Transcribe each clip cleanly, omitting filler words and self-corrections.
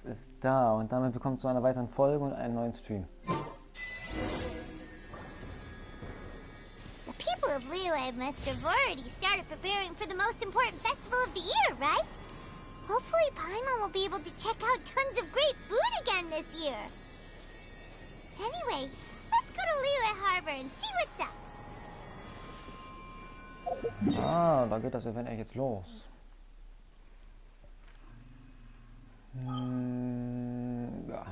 ist da und damit willkommen zu einer weiteren Folge und einem neuen Stream. The people of Liyue must have already started preparing for the most important festival of the year, right? Hopefully Paimon will be able to check out tons of great food again this year. Anyway, let's go to Liyue Harbor and see what's up. Ah, da geht das Event echt jetzt los. Ja.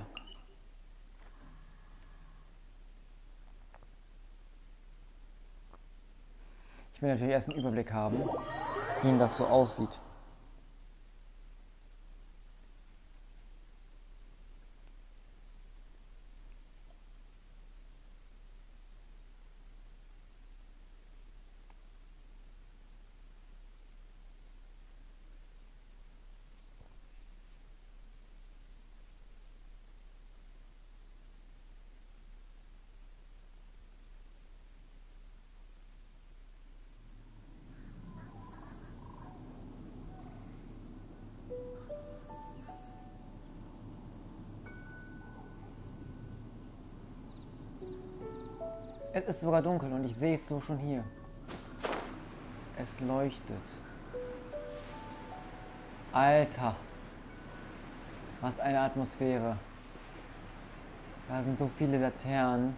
Ich will natürlich erst einen Überblick haben, wie das so aussieht. Es ist sogar dunkel und ich sehe es so schon hier. Es leuchtet. Alter. Was eine Atmosphäre. Da sind so viele Laternen.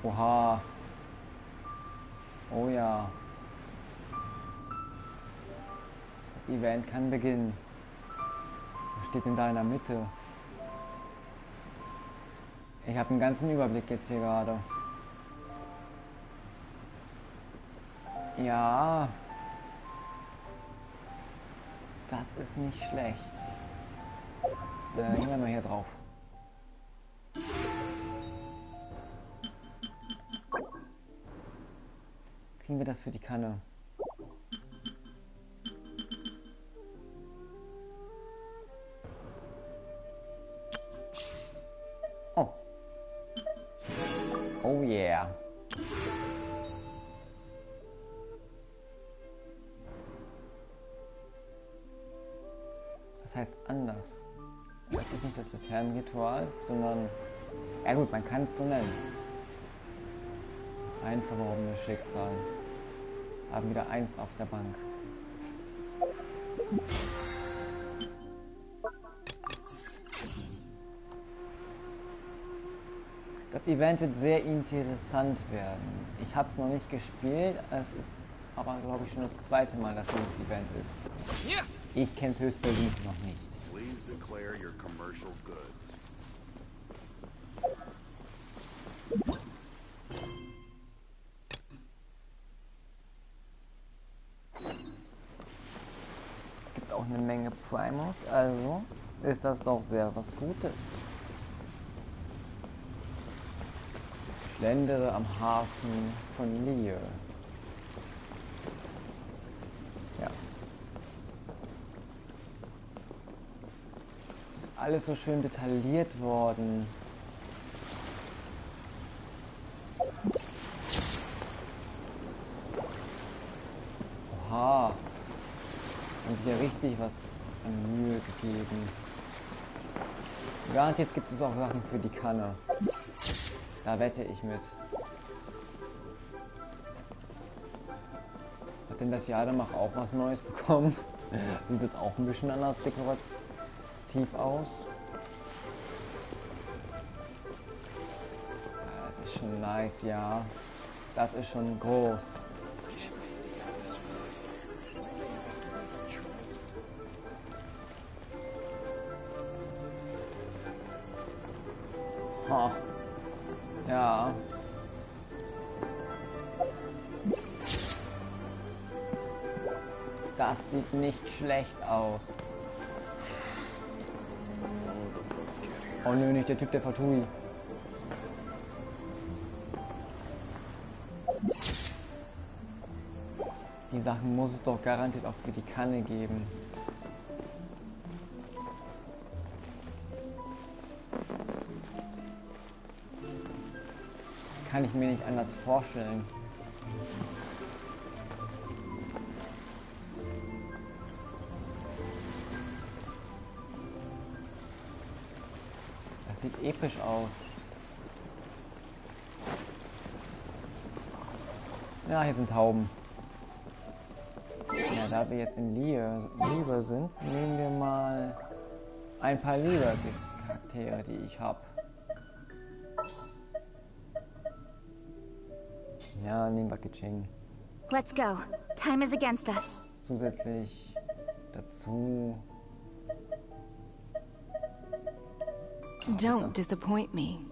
Oha. Oh ja. Das Event kann beginnen. Was steht denn da in der Mitte? Ich habe einen ganzen Überblick jetzt hier gerade. Ja. Das ist nicht schlecht. Gehen wir mal hier drauf. Kriegen wir das für die Kanne? Oh. Oh yeah. Das heißt anders. Das ist nicht das Laternenritual, sondern... Ja gut, man kann es so nennen. Ein verworrenes Schicksal. Haben wieder eins auf der Bank. Das Event wird sehr interessant werden. Ich habe es noch nicht gespielt, es ist aber glaube ich schon das zweite Mal, dass dieses Event ist. Ich kenne es höchstpersönlich noch nicht. Please declare your commercial goods. Es gibt auch eine Menge Primos, also ist das doch sehr was Gutes. Schlendere am Hafen von Liyue. Ja. Es ist alles so schön detailliert worden. Oha. Haben sich ja richtig was an Mühe gegeben. Garantiert gibt es auch Sachen für die Kanne. Da wette ich mit. Hat denn das Jademach auch was Neues bekommen? Sieht das auch ein bisschen anders dekorativ aus? Ja, das ist schon nice, ja. Das ist schon groß. Ha. Ja. Das sieht nicht schlecht aus. Oh nö, nicht der Typ der Fatui. Die Sachen muss es doch garantiert auch für die Kanne geben. Kann ich mir nicht anders vorstellen. sieht episch aus. Ja, hier sind Tauben. Ja, da wir jetzt in Liebe sind, nehmen wir mal ein paar Liebe-Charaktere, die ich habe. Ja, nehmen wir Kiching. Let's go. Time is against us. Zusätzlich dazu. Don't disappoint me.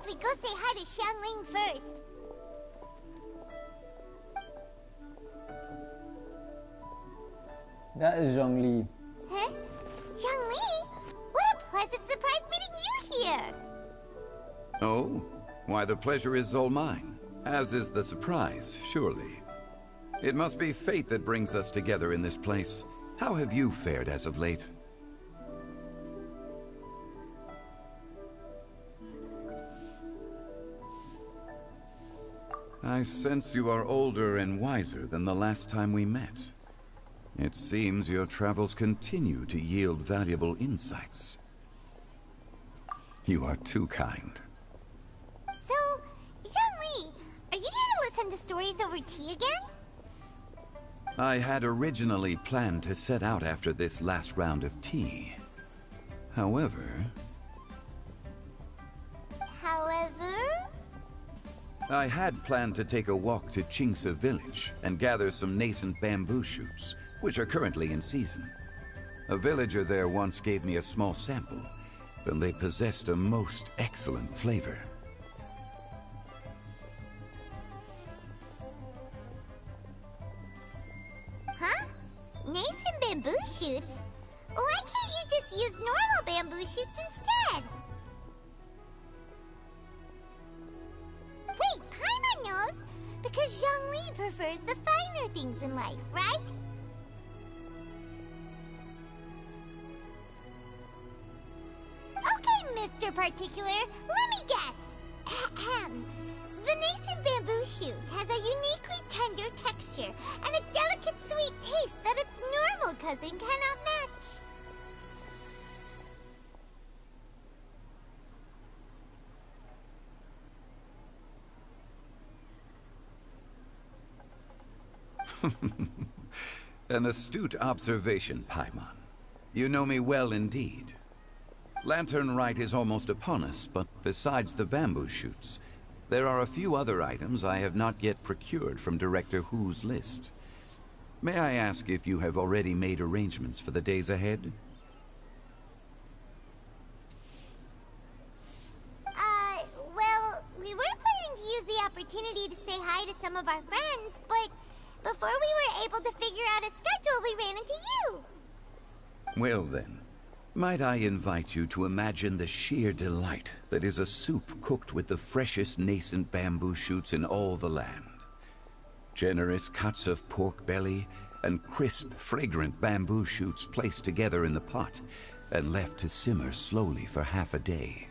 We go say hi to Xiangling first. That is Zhongli. Huh? Xiangling? What a pleasant surprise meeting you here! Oh? Why, the pleasure is all mine. As is the surprise, surely. It must be fate that brings us together in this place. How have you fared as of late? I sense you are older and wiser than the last time we met. It seems your travels continue to yield valuable insights. You are too kind. So, Zhongli, are you here to listen to stories over tea again? I had originally planned to set out after this last round of tea. However... I had planned to take a walk to Qingse village and gather some nascent bamboo shoots, which are currently in season. A villager there once gave me a small sample, and they possessed a most excellent flavor. Huh? Nascent bamboo shoots? Why can't you just use normal bamboo shoots instead? Wait, Paimon knows! Because Zhongli prefers the finer things in life, right? Okay, Mr. Particular, let me guess. Ahem. The nascent bamboo shoot has a uniquely tender texture and a delicate sweet taste that its normal cousin cannot match. An astute observation, Paimon. You know me well indeed. Lantern Rite is almost upon us, but besides the bamboo shoots, there are a few other items I have not yet procured from Director Hu's list. May I ask if you have already made arrangements for the days ahead? Well, we were planning to use the opportunity to say hi to some of our friends, but before we were able to figure out a schedule, we ran into you. Well then, might I invite you to imagine the sheer delight that is a soup cooked with the freshest nascent bamboo shoots in all the land. Generous cuts of pork belly and crisp, fragrant bamboo shoots placed together in the pot and left to simmer slowly for half a day.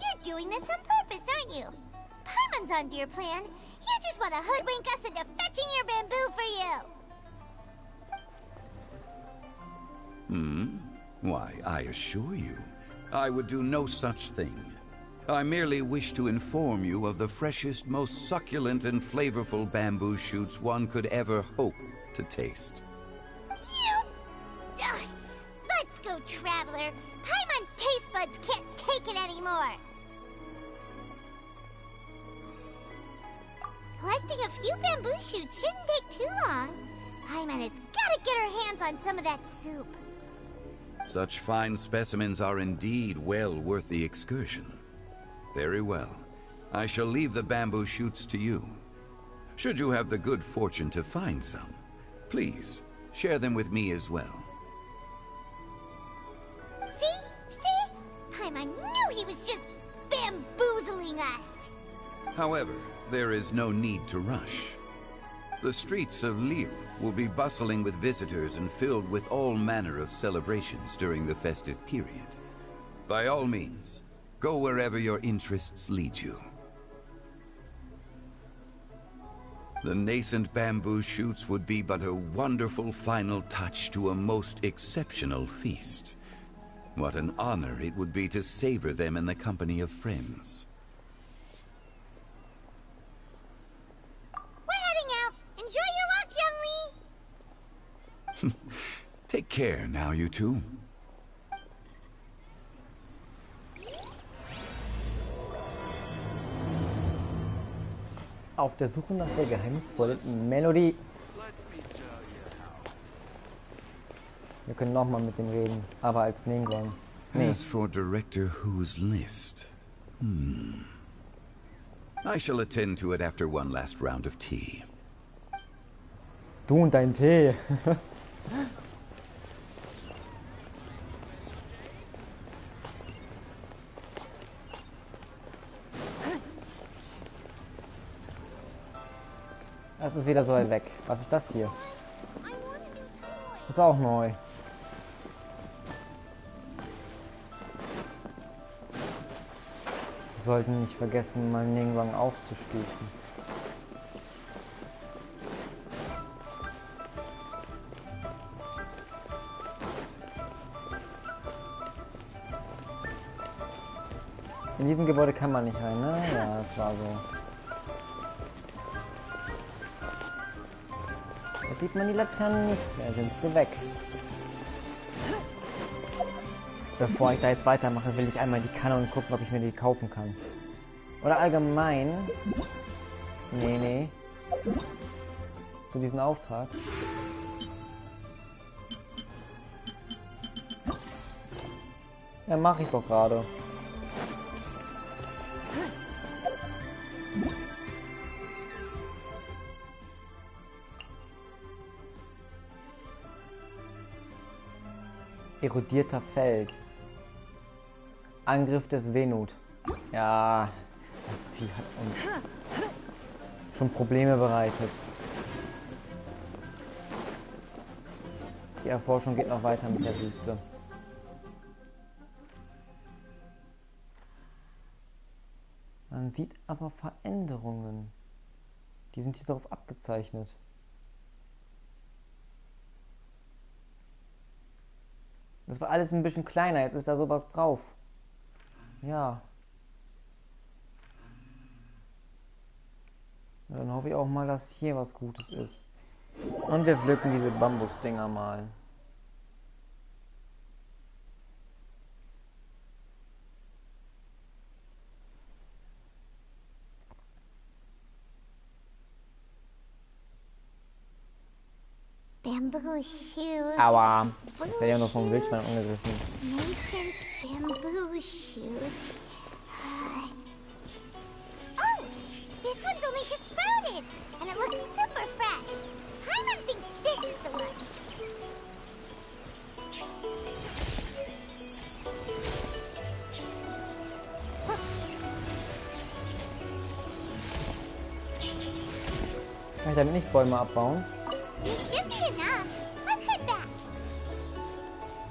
You're doing this on purpose, aren't you? Paimon's onto your plan. You just want to hoodwink us into fetching your bamboo for you. Why, I assure you, I would do no such thing. I merely wish to inform you of the freshest, most succulent and flavorful bamboo shoots one could ever hope to taste. Ugh. Let's go, Traveler. Paimon's taste buds can't take it anymore. Collecting a few bamboo shoots shouldn't take too long. Paimon has got to get her hands on some of that soup. Such fine specimens are indeed well worth the excursion. Very well. I shall leave the bamboo shoots to you. Should you have the good fortune to find some, please share them with me as well. See? However, there is no need to rush. The streets of Lille will be bustling with visitors and filled with all manner of celebrations during the festive period. By all means, go wherever your interests lead you. The nascent bamboo shoots would be but a wonderful final touch to a most exceptional feast. What an honor it would be to savor them in the company of friends. We're heading out. Enjoy your walk, young Lee. Take care now, you two. Auf der Suche nach der geheimnisvollen Melodie. Wir können nochmal mit dem reden, aber als Ningguang. Nee. As for Director Who's list, I shall attend to it after one last round of tea. Du und dein Tee. Das ist wieder so weit weg. Was ist das hier? Ist auch neu. Wir sollten nicht vergessen, mal Ningguang aufzustufen. In diesem Gebäude kann man nicht rein, ne? Ja, das war so. Jetzt sieht man die Laternen nicht mehr, sind sie weg. Bevor ich da jetzt weitermache, will ich einmal die Kanne und gucken, ob ich mir die kaufen kann. Oder allgemein. Nee. Zu diesem Auftrag. Ja, mache ich doch gerade. Erodierter Fels. Angriff des Venut. Ja, das Vieh hat uns schon Probleme bereitet. Die Erforschung geht noch weiter mit der Wüste. Man sieht aber Veränderungen. Die sind hier darauf abgezeichnet. Das war alles ein bisschen kleiner, jetzt ist da sowas drauf. Ja. Dann hoffe ich auch mal, dass hier was Gutes ist. Und wir pflücken diese Bambusdinger mal. Bamboo shoot. Aua. Ich werde ja nur vom Wildschwein angegriffen. Nascent bamboo shoot. Oh! This one's only just sprouted! And it looks super fresh! Paimon thinks this is the one! Kann ich damit nicht Bäume abbauen? This should be enough. Let's head back.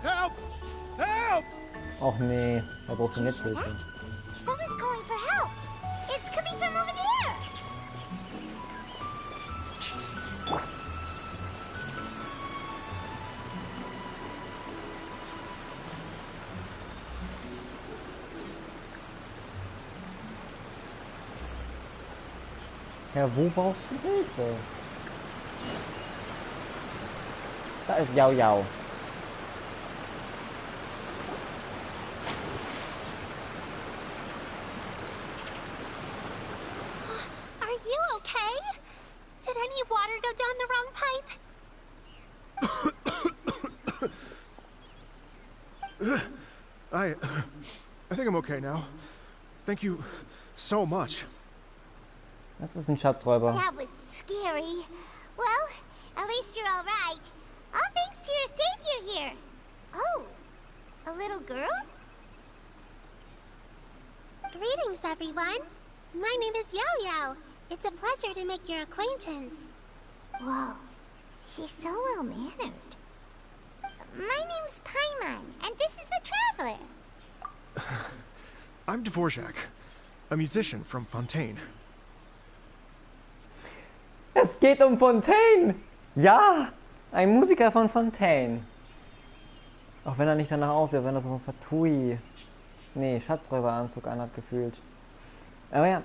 Help! Help! Och nee, da braucht ihr nicht Hilfe. What? Someone's calling for help. It's coming from over there. Ja, wo brauchst du Hilfe? Da ist Yao Yao. Are you okay? Did any water go down the wrong pipe? I think I'm okay now. Thank you so much. Das ist ein Schatzräuber. That was scary. Well, at least you're all right. All thanks to your savior here. Oh, a little girl? Greetings, everyone. My name is Yao Yao. It's a pleasure to make your acquaintance. Whoa, she's so well-mannered. My name's Paimon, and this is the Traveler. I'm Dvorak, a musician from Fontaine. Es geht um Fontaine! Ja! Ein Musiker von Fontaine. Auch wenn er nicht danach aussieht, wenn er so ein Fatui... Nee, Schatzräuberanzug anhat gefühlt. Aber ja.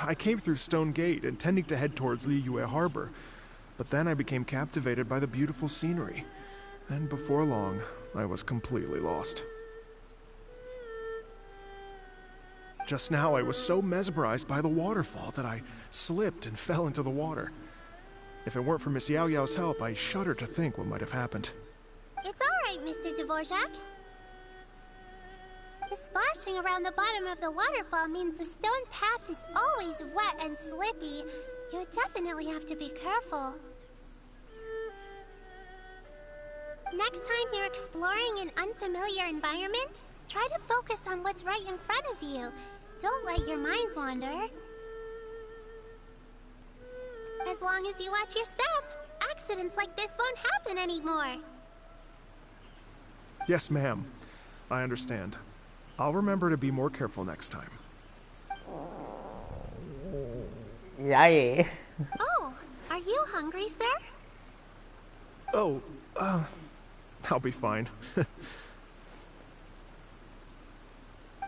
I came through Stone Gate, intending to head towards Liyue Harbor, but then I became captivated by the beautiful scenery. And before long, I was completely lost. Just now, I was so mesmerized by the waterfall that I slipped and fell into the water. If it weren't for Miss Yao Yao's help, I shudder to think what might have happened. It's all right, Mr. Dvorak. The splashing around the bottom of the waterfall means the stone path is always wet and slippy. You definitely have to be careful. Next time you're exploring an unfamiliar environment, try to focus on what's right in front of you. Don't let your mind wander. As long as you watch your step, accidents like this won't happen anymore. Yes, ma'am. I understand. I'll remember to be more careful next time. Yay. Oh, are you hungry, sir? Oh, I'll be fine.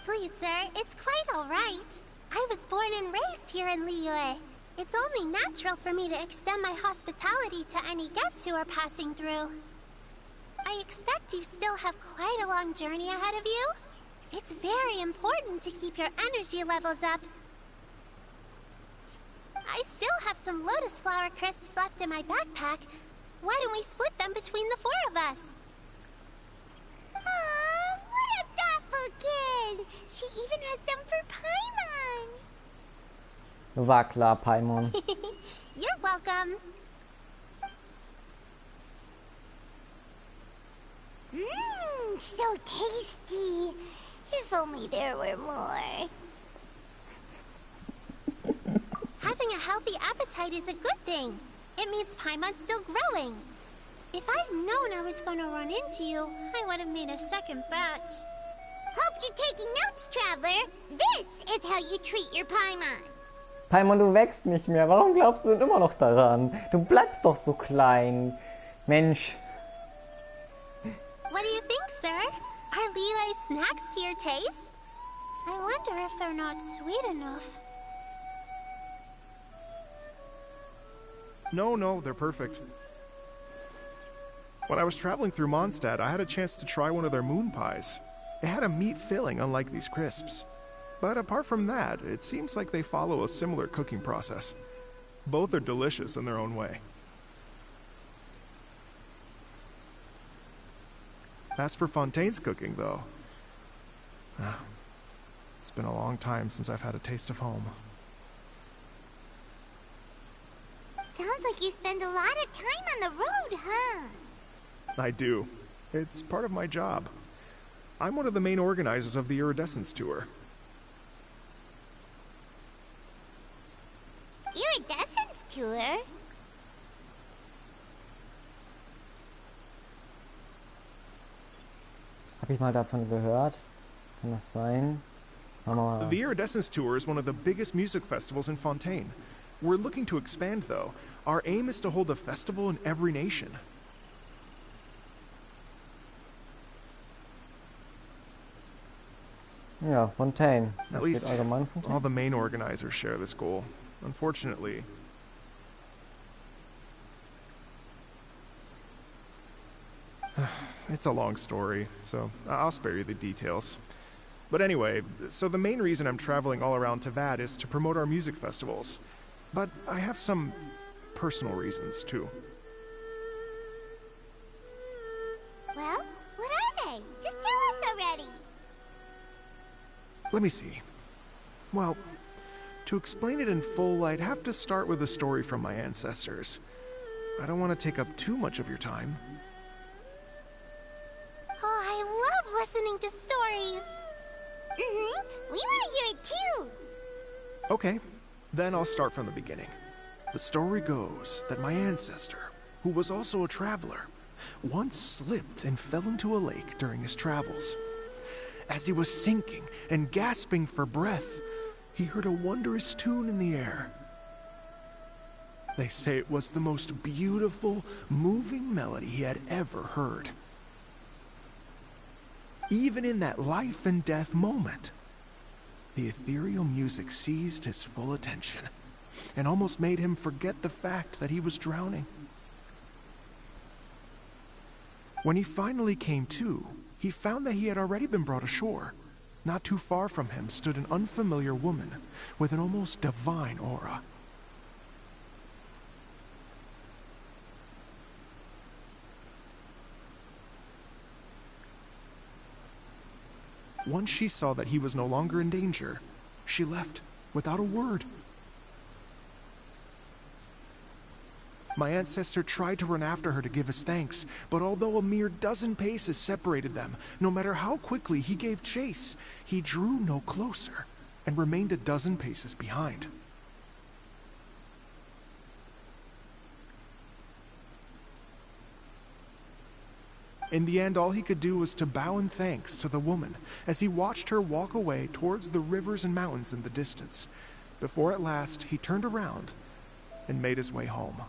Please, sir, it's quite all right. I was born and raised here in Liyue. It's only natural for me to extend my hospitality to any guests who are passing through. I expect you still have quite a long journey ahead of you. It's very important to keep your energy levels up. I still have some lotus flower crisps left in my backpack. Why don't we split them between the four of us? Aw, what a thoughtful kid! She even has some for Paimon! War klar, Paimon. You're welcome. Mmm, so tasty. If only there were more. Having a healthy appetite is a good thing. It means Paimon's still growing. If I'd known I was going to run into you, I would have made a second batch. Hope you're taking notes, Traveler. This is how you treat your Paimon. Paimon, du wächst nicht mehr. Warum glaubst du denn immer noch daran? Du bleibst doch so klein. Mensch. What do you think, sir? Are Liyue's snacks to your taste? I wonder if they're not sweet enough. No, they're perfect. When I was traveling through Mondstadt, I had a chance to try one of their moon pies. It had a meat filling, unlike these crisps. But apart from that, it seems like they follow a similar cooking process. Both are delicious in their own way. As for Fontaine's cooking, though, it's been a long time since I've had a taste of home. Sounds like you spend a lot of time on the road, huh? I do. It's part of my job. I'm one of the main organizers of the Iridescence Tour. Iridescence Tour? Hab ich mal davon gehört? Kann das sein? The Iridescence Tour is one of the biggest music festivals in Fontaine. We're looking to expand, though. Our aim is to hold a festival in every nation. Ja, Fontaine. At least, all the main organizers share this goal. Unfortunately, it's a long story, so I'll spare you the details. But anyway, so the main reason I'm traveling all around Tavad is to promote our music festivals. But I have some personal reasons, too. Well, what are they? Just tell us already. Let me see. Well, to explain it in full, I'd have to start with a story from my ancestors. I don't want to take up too much of your time. Oh, I love listening to stories. We want to hear it too. Okay, then I'll start from the beginning. The story goes that my ancestor, who was also a traveler, once slipped and fell into a lake during his travels. As he was sinking and gasping for breath, he heard a wondrous tune in the air. They say it was the most beautiful, moving melody he had ever heard. Even in that life and death moment, the ethereal music seized his full attention and almost made him forget the fact that he was drowning. When he finally came to, he found that he had already been brought ashore. Not too far from him stood an unfamiliar woman with an almost divine aura. Once she saw that he was no longer in danger, she left without a word. My ancestor tried to run after her to give his thanks, but although a mere dozen paces separated them, no matter how quickly he gave chase, he drew no closer and remained a dozen paces behind. In the end, all he could do was to bow in thanks to the woman as he watched her walk away towards the rivers and mountains in the distance, before at last he turned around and made his way home.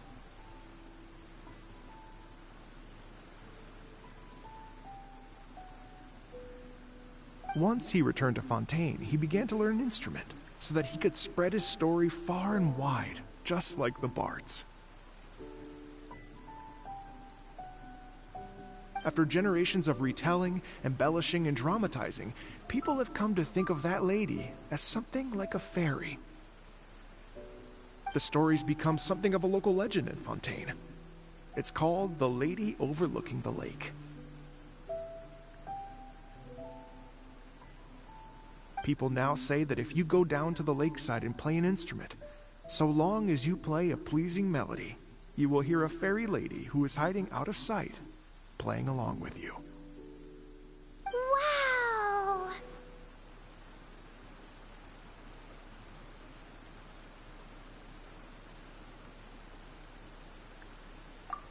Once he returned to Fontaine, he began to learn an instrument so that he could spread his story far and wide, just like the bards. After generations of retelling, embellishing, and dramatizing, people have come to think of that lady as something like a fairy. The story's become something of a local legend in Fontaine. It's called The Lady Overlooking the Lake. People now say that if you go down to the lakeside and play an instrument, so long as you play a pleasing melody, you will hear a fairy lady who is hiding out of sight, playing along with you. Wow!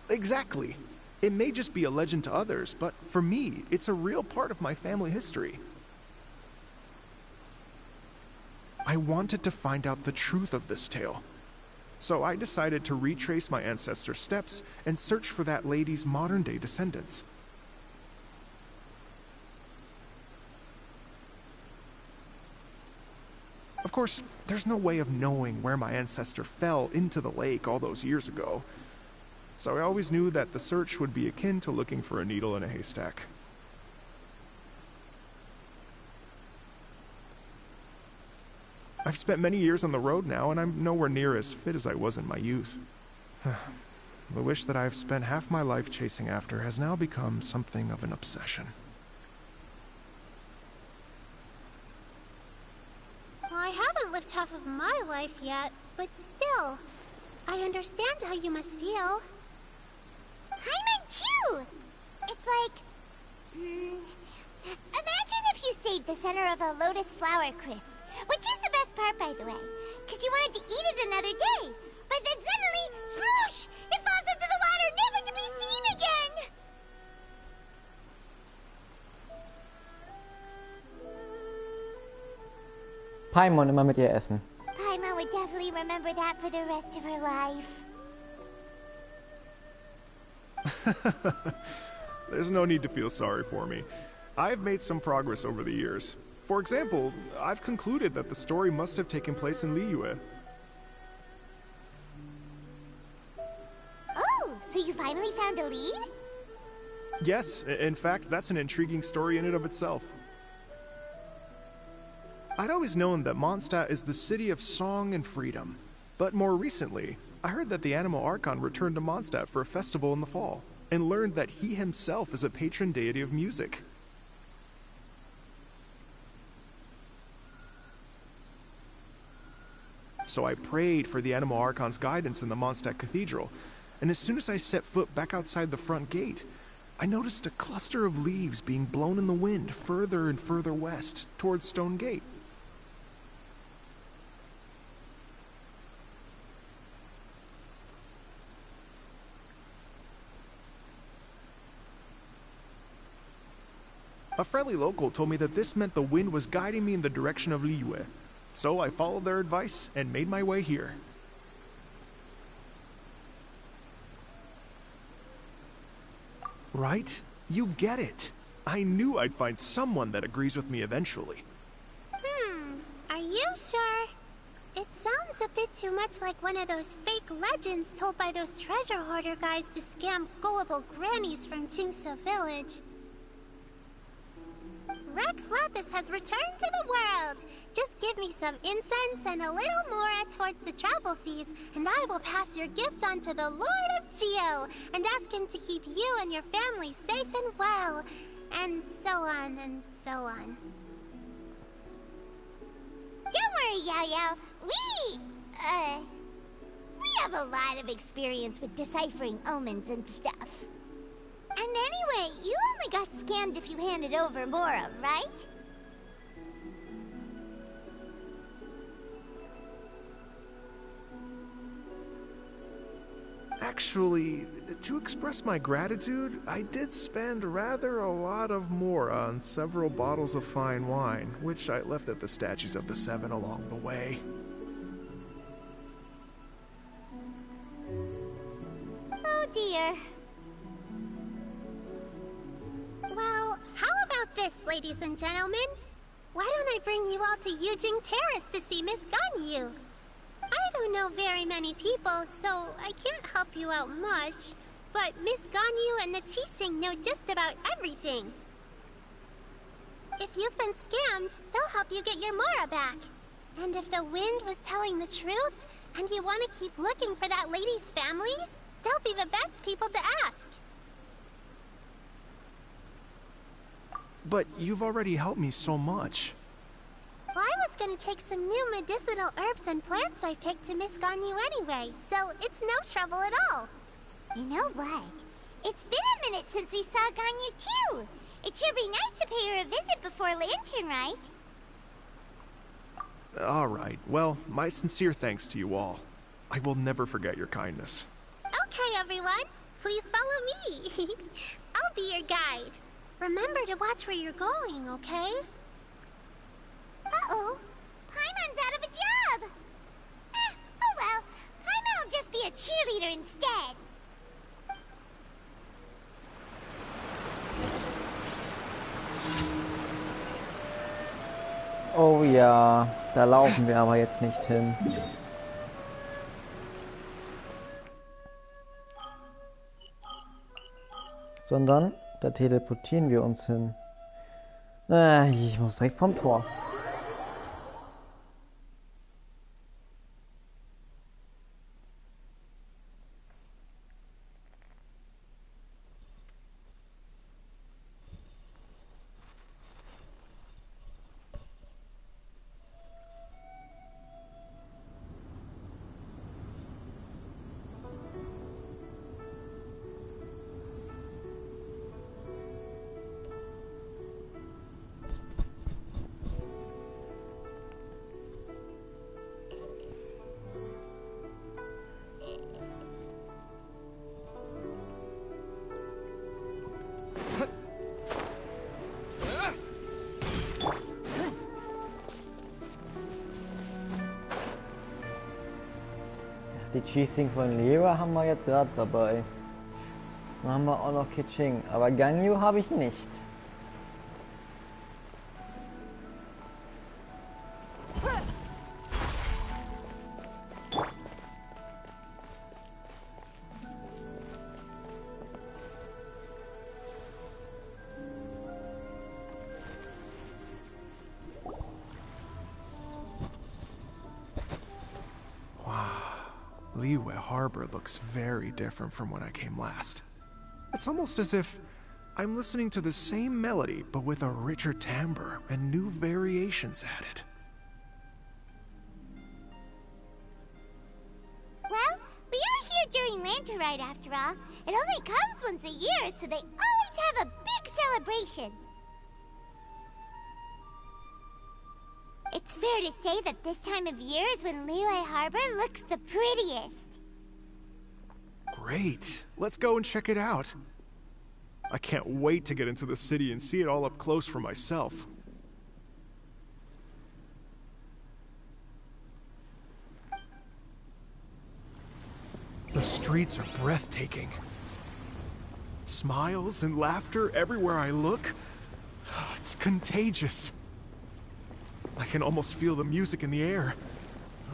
Exactly. It may just be a legend to others, but for me, it's a real part of my family history. I wanted to find out the truth of this tale, so I decided to retrace my ancestors' steps and search for that lady's modern-day descendants. Of course, there's no way of knowing where my ancestor fell into the lake all those years ago, so I always knew that the search would be akin to looking for a needle in a haystack. I've spent many years on the road now, and I'm nowhere near as fit as I was in my youth. The wish that I've spent half my life chasing after has now become something of an obsession. I haven't lived half of my life yet, but still, I understand how you must feel. Paimon too! It's like... imagine if you saved the center of a lotus flower crisp, which is the best part, by the way, because you wanted to eat it another day. But then suddenly, sploosh! It falls into the water, never to be seen again! Paimon immer mit ihr essen. Paimon would definitely remember that for the rest of her life. There's no need to feel sorry for me. I've made some progress over the years. For example, I've concluded that the story must have taken place in Liyue. Oh, so you finally found a lead? Yes, in fact, that's an intriguing story in and of itself. I'd always known that Mondstadt is the city of song and freedom, but more recently, I heard that the Anemo Archon returned to Mondstadt for a festival in the fall, and learned that he himself is a patron deity of music. So I prayed for the Anemo Archon's guidance in the Mondstadt Cathedral, and as soon as I set foot back outside the front gate, I noticed a cluster of leaves being blown in the wind further and further west, towards Stone Gate. A friendly local told me that this meant the wind was guiding me in the direction of Liyue. So I followed their advice and made my way here. Right? You get it. I knew I'd find someone that agrees with me eventually. Are you sure? It sounds a bit too much like one of those fake legends told by those treasure hoarder guys to scam gullible grannies from Jingsa Village. Rex Lapis has returned to the world. Just give me some incense and a little more towards the travel fees, and I will pass your gift on to the Lord of Geo and ask him to keep you and your family safe and well. And so on and so on. Don't worry, Yao Yao. We have a lot of experience with deciphering omens and stuff. And anyway, you only got scammed if you handed over Mora, right? Actually, to express my gratitude, I did spend rather a lot of Mora on several bottles of fine wine, which I left at the statues of the Seven along the way. Oh dear. Well, how about this, ladies and gentlemen? Why don't I bring you all to Yujing Terrace to see Miss Ganyu? I don't know very many people, so I can't help you out much. But Miss Ganyu and the Qixing know just about everything. If you've been scammed, they'll help you get your Mora back. And if the wind was telling the truth, and you want to keep looking for that lady's family, they'll be the best people to ask. But you've already helped me so much. Well, I was gonna take some new medicinal herbs and plants I picked to Miss Ganyu anyway, so it's no trouble at all. You know what? It's been a minute since we saw Ganyu too. It should be nice to pay her a visit before Lantern, right? Alright, well, my sincere thanks to you all. I will never forget your kindness. Okay, everyone. Please follow me. I'll be your guide. Remember to watch where you're going, okay? Uh-oh. Paimon's out of a job. Oh well. Paimon will just be a cheerleader instead. Oh ja, da laufen wir aber jetzt nicht hin. Sondern da teleportieren wir uns hin. Ich muss direkt vom Tor. Die Cheesing von Lira haben wir jetzt gerade dabei. Dann haben wir auch noch Kiching, aber Ganyu habe ich nicht. Liyue Harbor looks very different from when I came last. It's almost as if I'm listening to the same melody, but with a richer timbre and new variations added. Well, we are here during Lantern Rite after all. It only comes once a year, so they always have a big celebration. It's fair to say that this time of year is when Liyue Harbor looks the prettiest. Great. Let's go and check it out. I can't wait to get into the city and see it all up close for myself. The streets are breathtaking. Smiles and laughter everywhere I look. It's contagious. I can almost feel the music in the air.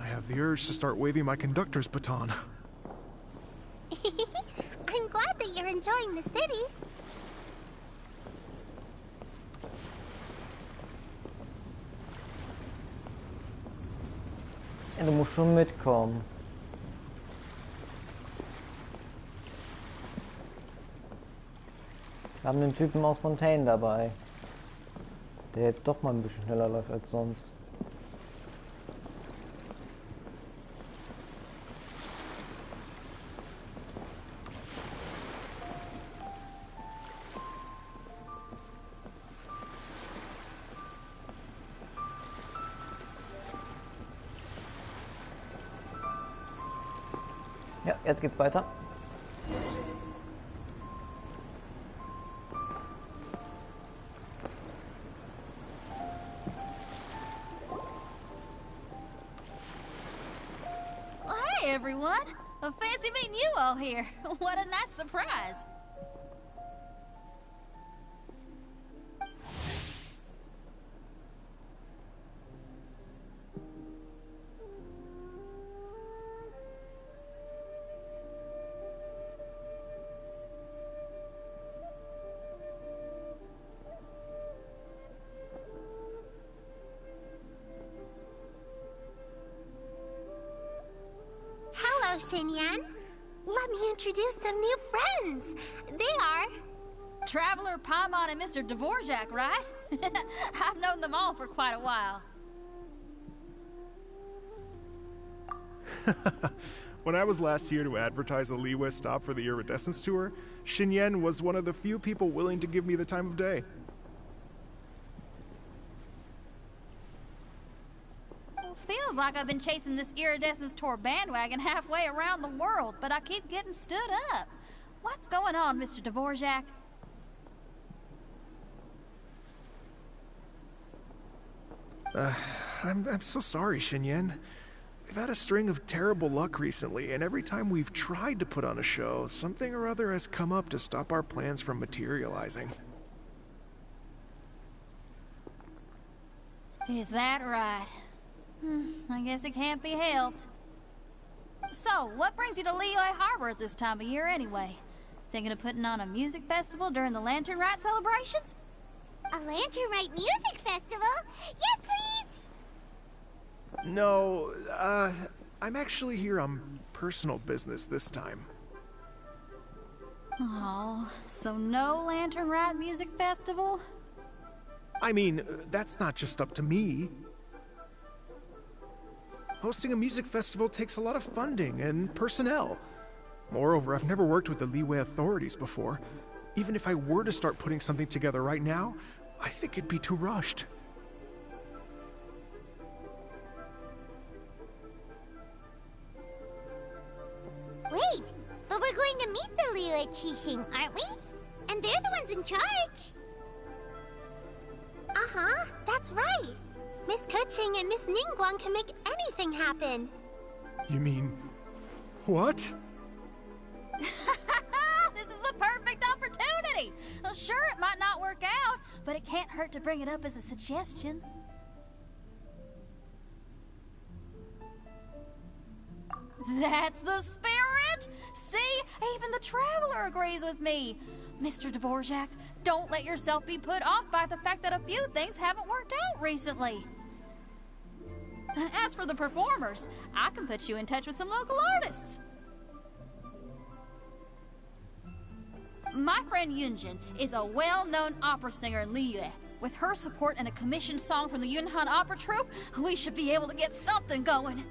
I have the urge to start waving my conductor's baton. I'm glad that you're enjoying the city. Ja, du musst schon mitkommen. Wir haben den Typen aus Fontaine dabei, der jetzt doch mal ein bisschen schneller läuft als sonst. Ja, jetzt geht's weiter. Hey everyone! Fancy meeting you all here. What a nice surprise. Hello, Xinyan. Let me introduce some new friends. They are... Traveler, Paimon, and Mr. Dvorak, right? I've known them all for quite a while. When I was last here to advertise a Liyue stop for the Iridescence tour, Xinyan was one of the few people willing to give me the time of day. Well, feels like I've been chasing this Iridescence tour bandwagon halfway around the world, but I keep getting stood up. What's going on, Mr. Dvorak? I'm so sorry, Xinyan. We've had a string of terrible luck recently, and every time we've tried to put on a show, something or other has come up to stop our plans from materializing. Is that right? I guess it can't be helped. So, what brings you to Liyue Harbor at this time of year anyway? Thinking of putting on a music festival during the Lantern Rite celebrations? A Lantern Rite music festival? Yes, please! No, I'm actually here on personal business this time. Oh, so no Lantern Rite music festival? I mean, that's not just up to me. Hosting a music festival takes a lot of funding and personnel. Moreover, I've never worked with the Liyue authorities before. Even if I were to start putting something together right now, I think it'd be too rushed. Wait, but we're going to meet the Liyue Qixing, aren't we? And they're the ones in charge. Uh-huh, that's right. Miss Keqing and Miss Ningguang can make anything happen. You mean... what? This is the perfect opportunity! Well, sure, it might not work out, but it can't hurt to bring it up as a suggestion. That's the spirit! See? Even the Traveler agrees with me. Mr. Dvorak, don't let yourself be put off by the fact that a few things haven't worked out recently. As for the performers, I can put you in touch with some local artists. My friend Yunjin is a well-known opera singer in Liyue. With her support and a commissioned song from the Yunhan Opera Troupe, we should be able to get something going.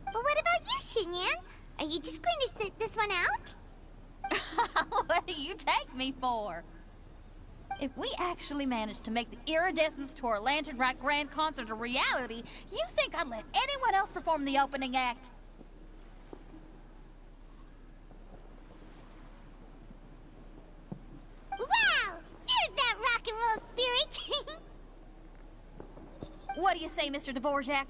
But what about you, Xinyan? Are you just going to sit this one out? What do you take me for? If we actually managed to make the iridescence to our Lantern Right Grand Concert a reality, you think I'd let anyone else perform the opening act? Wow! There's that rock and roll spirit! What do you say, Mr. Dvorak?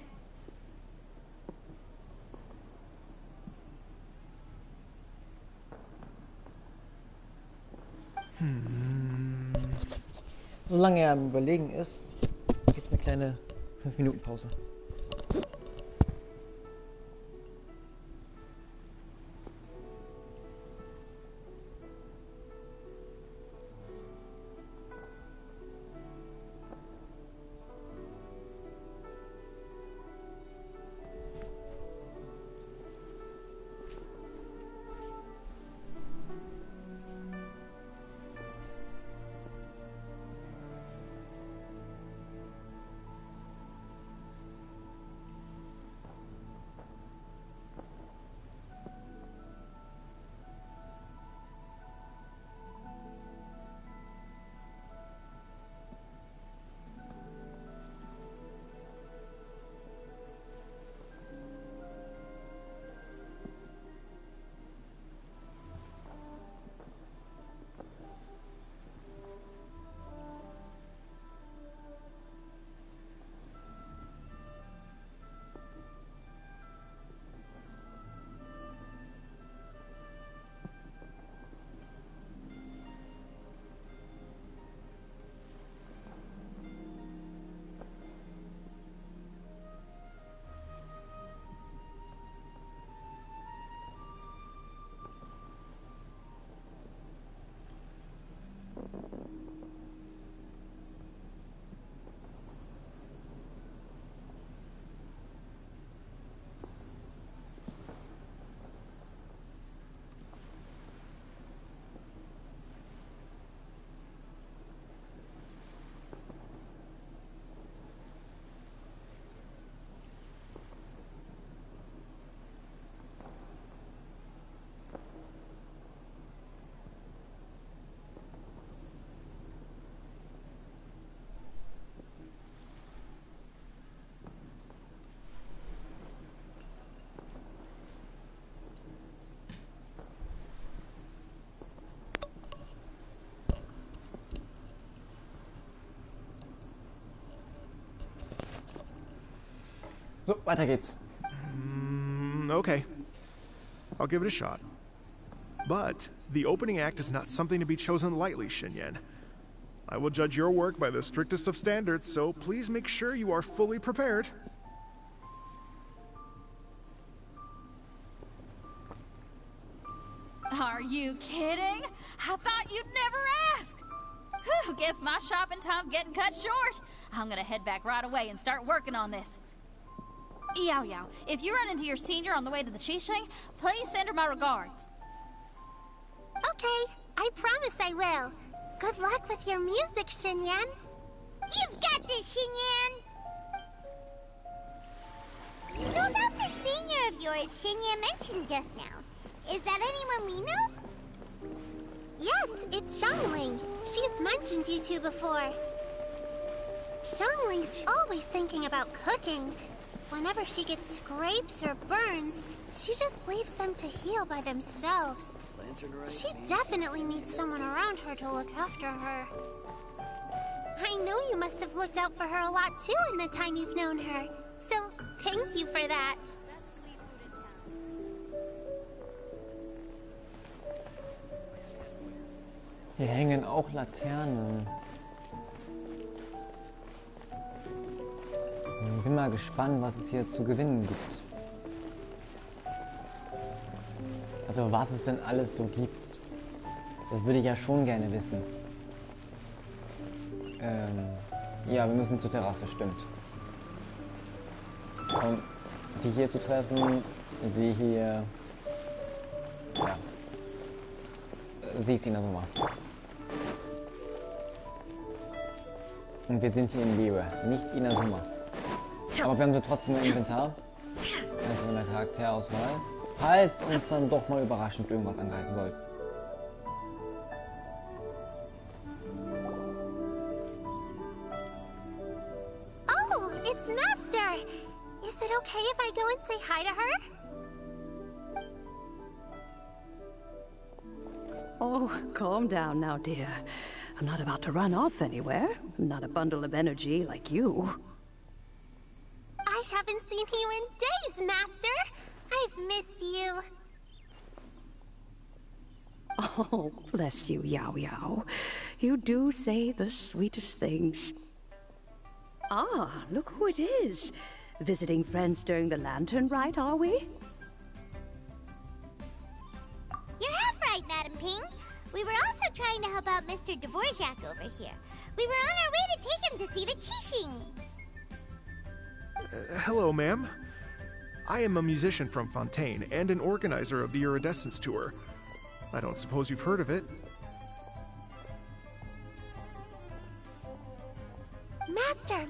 Solange er am Überlegen ist, gibt es eine kleine 5-Minuten-Pause. So, weiter geht's. Okay. I'll give it a shot. But the opening act is not something to be chosen lightly, Xinyan. I will judge your work by the strictest of standards, so please make sure you are fully prepared. Are you kidding? I thought you'd never ask. Whew, guess my shopping time's getting cut short. I'm gonna head back right away and start working on this. Yao Yao, if you run into your senior on the way to the Qixing, please send her my regards. Okay, I promise I will. Good luck with your music, Xinyan. You've got this, Xinyan! So about the senior of yours Xinyan mentioned just now, is that anyone we know? Yes, it's Xiangling. She's mentioned you two before. Xiangling's always thinking about cooking. Whenever she gets scrapes or burns, she just leaves them to heal by themselves. She definitely needs someone around her to look after her. I know you must have looked out for her a lot too in the time you've known her. So, thank you for that. Hier hängen auch Laternen. Bin mal gespannt, was es hier zu gewinnen gibt. Also was es denn alles so gibt. Das würde ich ja schon gerne wissen. Ja, wir müssen zur Terrasse, stimmt. Um die hier zu treffen, sie hier... Ja. Sie ist Inazuma. Und wir sind hier in Liyue, nicht Inazuma. Aber wir haben sie trotzdem im Inventar. Also in der Charakterauswahl. Falls uns dann doch mal überraschend irgendwas angreifen soll. It's Master! Is it okay if I go and say hi to her? Oh, calm down now, dear. I'm not about to run off anywhere. I'm not a bundle of energy like you. I haven't seen you in days, Master! I've missed you. Oh, bless you, Yao Yao. You do say the sweetest things. Ah, look who it is. Visiting friends during the lantern rite, are we? You're half right, Madam Ping. We were also trying to help out Mr. Dvorak over here. We were on our way to take him to see the Qixing. Hello, ma'am. I am a musician from Fontaine and an organizer of the Iridescence Tour. I don't suppose you've heard of it. Master!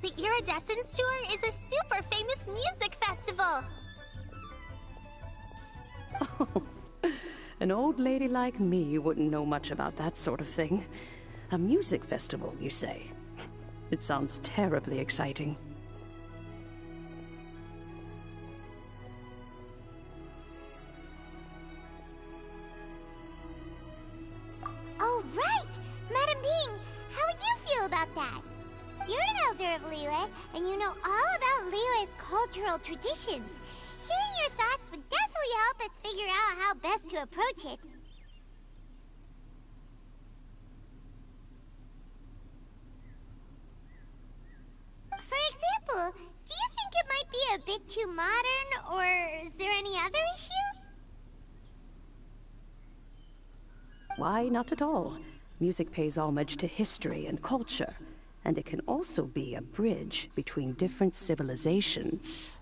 The Iridescence Tour is a super famous music festival! Oh, an old lady like me wouldn't know much about that sort of thing. A music festival, you say? It sounds terribly exciting. Oh, right! Madam Ping, how would you feel about that? You're an elder of Liyue, and you know all about Liyue's cultural traditions. Hearing your thoughts would definitely help us figure out how best to approach it. For example, do you think it might be a bit too modern, or is there any other issue? Why, not at all. Music pays homage to history and culture, and it can also be a bridge between different civilizations.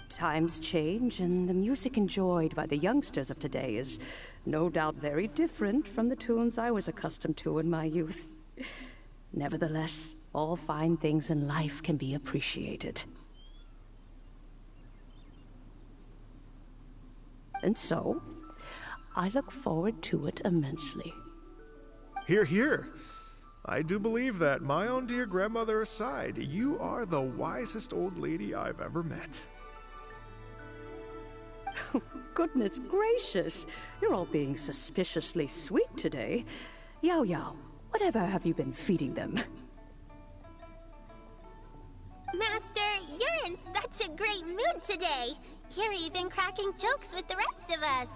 Times change, and the music enjoyed by the youngsters of today is no doubt very different from the tunes I was accustomed to in my youth. Nevertheless, all fine things in life can be appreciated. And so, I look forward to it immensely. Hear, hear. I do believe that, my own dear grandmother aside, you are the wisest old lady I've ever met. Goodness gracious, you're all being suspiciously sweet today. Yao Yao, whatever have you been feeding them? Master, you're in such a great mood today. You're even cracking jokes with the rest of us.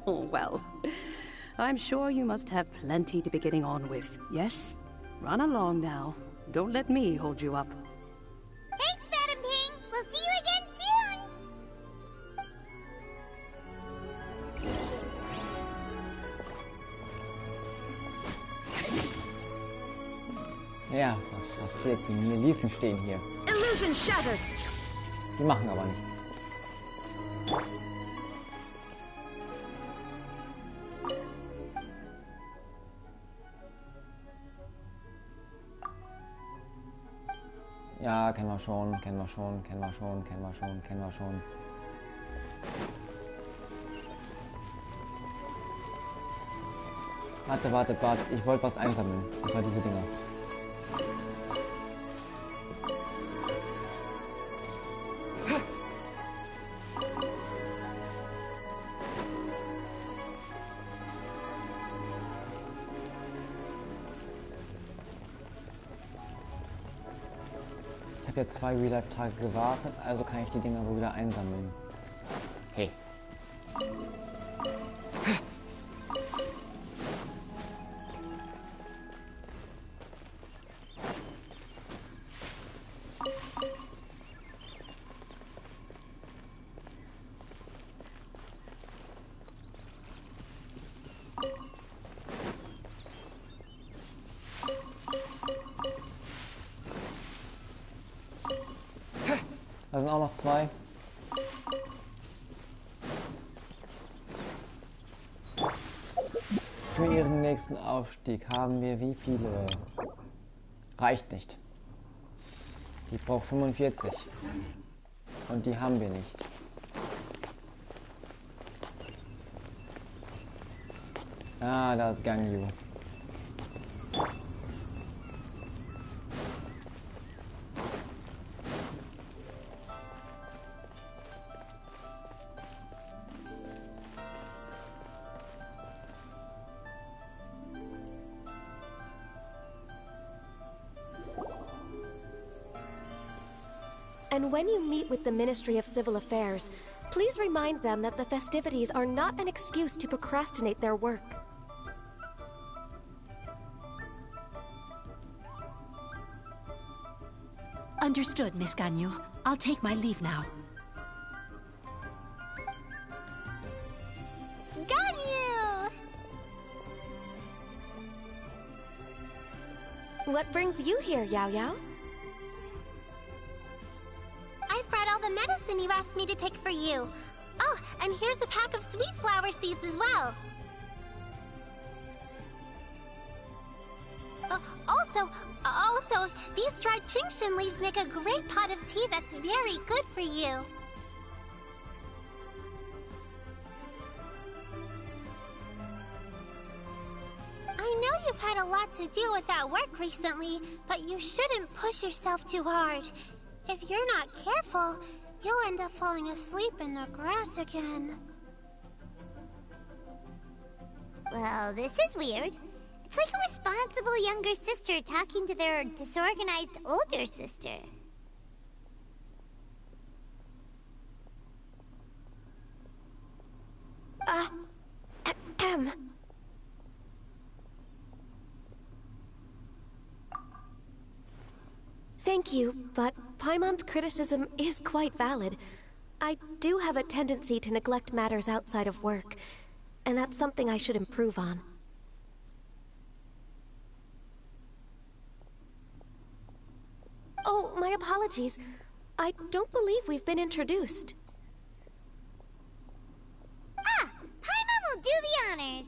Oh, well, I'm sure you must have plenty to be getting on with. Yes? Run along now. Don't let me hold you up. Thanks, Madam Ping. We'll see you again soon. Ja, was passiert? Die Milisen stehen hier. Illusion shattered. Die machen aber nichts. Ja, kennen wir schon. Warte. Ich wollte was einsammeln. Das war diese Dinger. Ich habe jetzt 2 Real-Life-Tage gewartet, also kann ich die Dinger wohl wieder einsammeln. Hey. Da sind auch noch 2. Für ihren nächsten Aufstieg haben wir wie viele? Reicht nicht. Die braucht 45. Und die haben wir nicht. Ah, da ist Gangyu. And when you meet with the Ministry of Civil Affairs, please remind them that the festivities are not an excuse to procrastinate their work. Understood, Miss Ganyu. I'll take my leave now. Ganyu! What brings you here, Yao Yao? I've brought all the medicine you asked me to pick for you. Oh, and here's a pack of sweet flower seeds as well. Also, these dried chingshin leaves make a great pot of tea that's very good for you. I know you've had a lot to do with that work recently, but you shouldn't push yourself too hard. If you're not careful, you'll end up falling asleep in the grass again. Well, this is weird. It's like a responsible younger sister talking to their disorganized older sister. Thank you, but Paimon's criticism is quite valid. I do have a tendency to neglect matters outside of work, and that's something I should improve on. Oh, my apologies. I don't believe we've been introduced. Ah! Paimon will do the honors.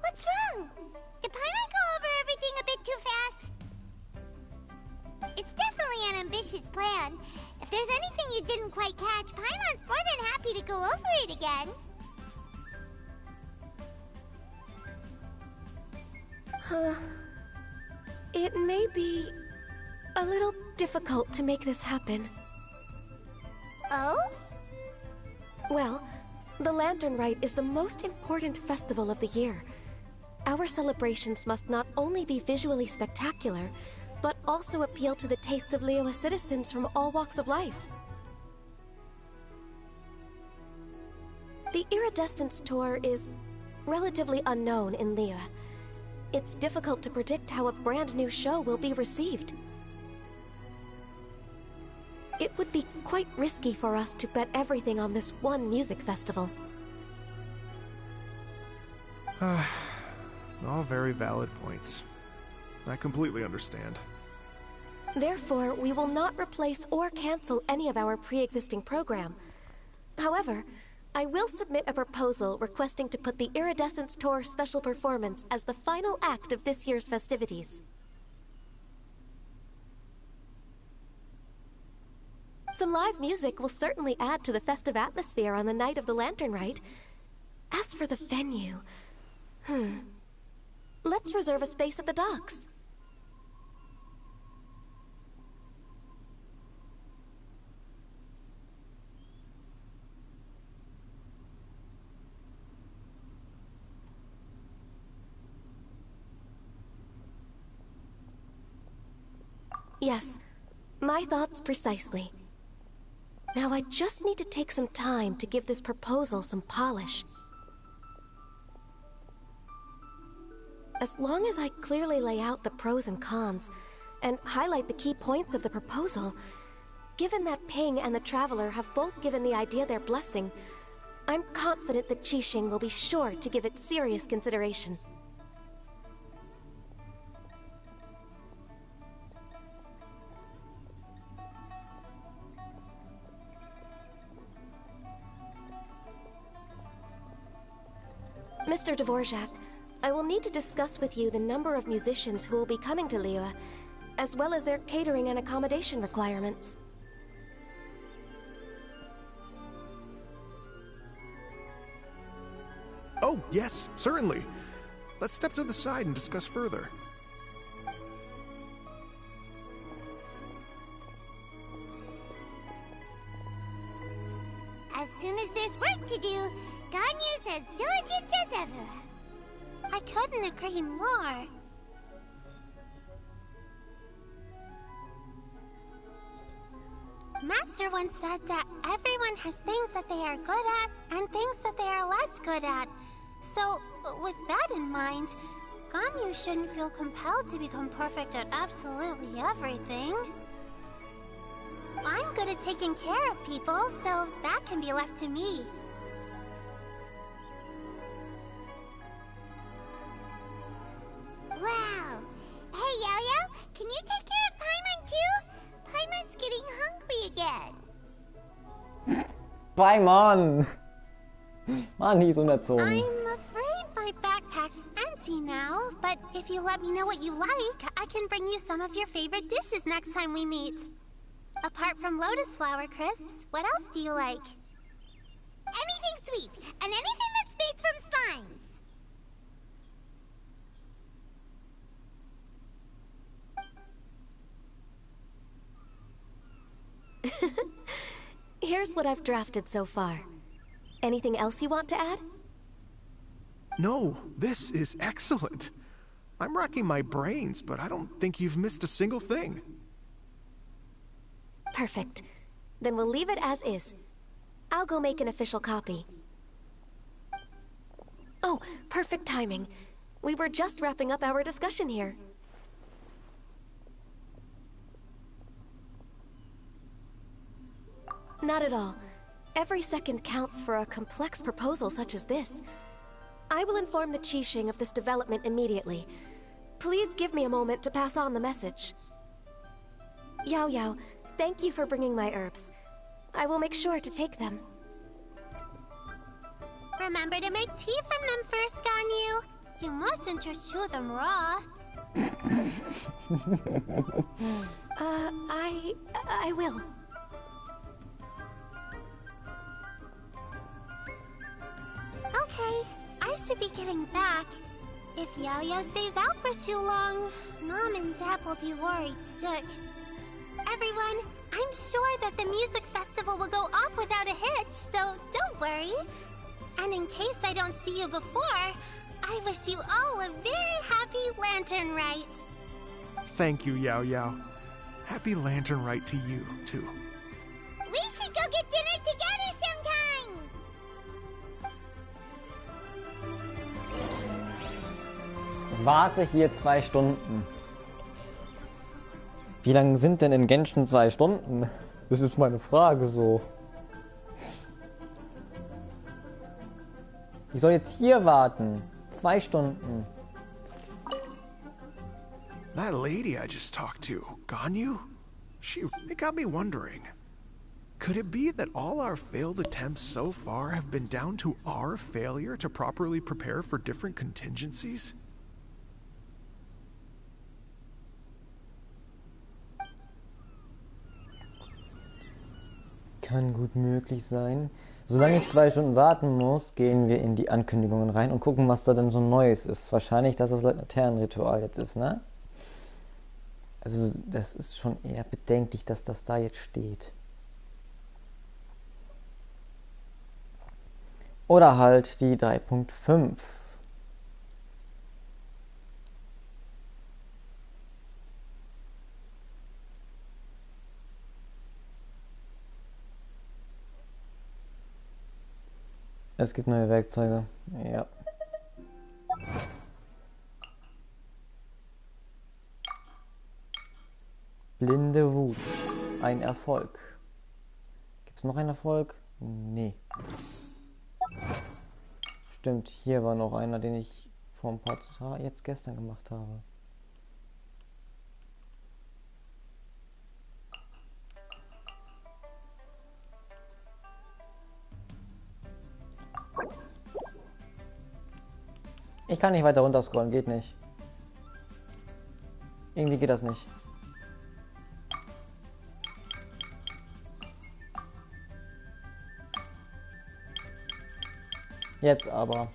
What's wrong? Did Paimon go over everything a bit too fast? It's definitely an ambitious plan. If there's anything you didn't quite catch, Paimon's more than happy to go over it again. It may be a little difficult to make this happen. Oh? Well, the Lantern Rite is the most important festival of the year. Our celebrations must not only be visually spectacular, but also appeal to the tastes of Liyue citizens from all walks of life. The Iridescence Tour is relatively unknown in Liyue. It's difficult to predict how a brand new show will be received. It would be quite risky for us to bet everything on this one music festival. All very valid points. I completely understand. Therefore, we will not replace or cancel any of our pre-existing program. However, I will submit a proposal requesting to put the Iridescence Tour special performance as the final act of this year's festivities. Some live music will certainly add to the festive atmosphere on the night of the Lantern Rite. As for the venue... Let's reserve a space at the docks. Yes, my thoughts precisely. Now I just need to take some time to give this proposal some polish. As long as I clearly lay out the pros and cons, and highlight the key points of the proposal, given that Ping and the Traveler have both given the idea their blessing, I'm confident that Qixing will be sure to give it serious consideration. Mr. Dvorak, I will need to discuss with you the number of musicians who will be coming to Liyue, as well as their catering and accommodation requirements. Oh, yes, certainly. Let's step to the side and discuss further. As soon as there's work to do, Ganyu's as diligent as ever. I couldn't agree more. Master once said that everyone has things that they are good at and things that they are less good at. So, with that in mind, Ganyu shouldn't feel compelled to become perfect at absolutely everything. I'm good at taking care of people, so that can be left to me. Wow! Hey, Yo-Yo, can you take care of Paimon too? Paimon's getting hungry again. Paimon! Mann, he's unerzogen. I'm afraid my backpack's empty now, but if you let me know what you like, I can bring you some of your favorite dishes next time we meet. Apart from lotus flower crisps, what else do you like? Anything sweet, and anything that's made from slimes. Here's what I've drafted so far. Anything else you want to add? No, this is excellent. I'm racking my brains, but I don't think you've missed a single thing. Perfect. Then we'll leave it as is. I'll go make an official copy. Oh, perfect timing. We were just wrapping up our discussion here. Not at all. Every second counts for a complex proposal such as this. I will inform the Qixing of this development immediately. Please give me a moment to pass on the message. Yao Yao, thank you for bringing my herbs. I will make sure to take them. Remember to make tea from them first, Ganyu. You mustn't just chew them raw. I will. Okay, I should be getting back. If Yao-Yao stays out for too long, Mom and Dad will be worried sick. Everyone, I'm sure that the music festival will go off without a hitch, so don't worry. And in case I don't see you before, I wish you all a very happy Lantern Rite. Thank you, Yao Yao. Happy Lantern Rite to you, too. We should go get dinner together sometime! Warte hier 2 Stunden. Wie lang sind denn in Genshin 2 Stunden? Das ist meine Frage so. Ich soll jetzt hier warten. 2 Stunden. That lady I just talked to, Ganyu? It got me wondering. Could it be that all our failed attempts so far have been down to our failure to properly prepare for different contingencies? Kann gut möglich sein. Solange ich 2 Stunden warten muss, gehen wir in die Ankündigungen rein und gucken, was da denn so Neues ist. Wahrscheinlich, dass das Laternenritual jetzt ist, ne? Also, das ist schon eher bedenklich, dass das da jetzt steht. Oder halt die 3.5. Es gibt neue Werkzeuge. Ja. Blinde Wut. Ein Erfolg. Gibt es noch einen Erfolg? Nee. Stimmt, hier war noch einer, den ich vor ein paar Tagen, jetzt gestern gemacht habe. Ich kann nicht weiter runter scrollen, geht nicht. Irgendwie geht das nicht. Jetzt aber.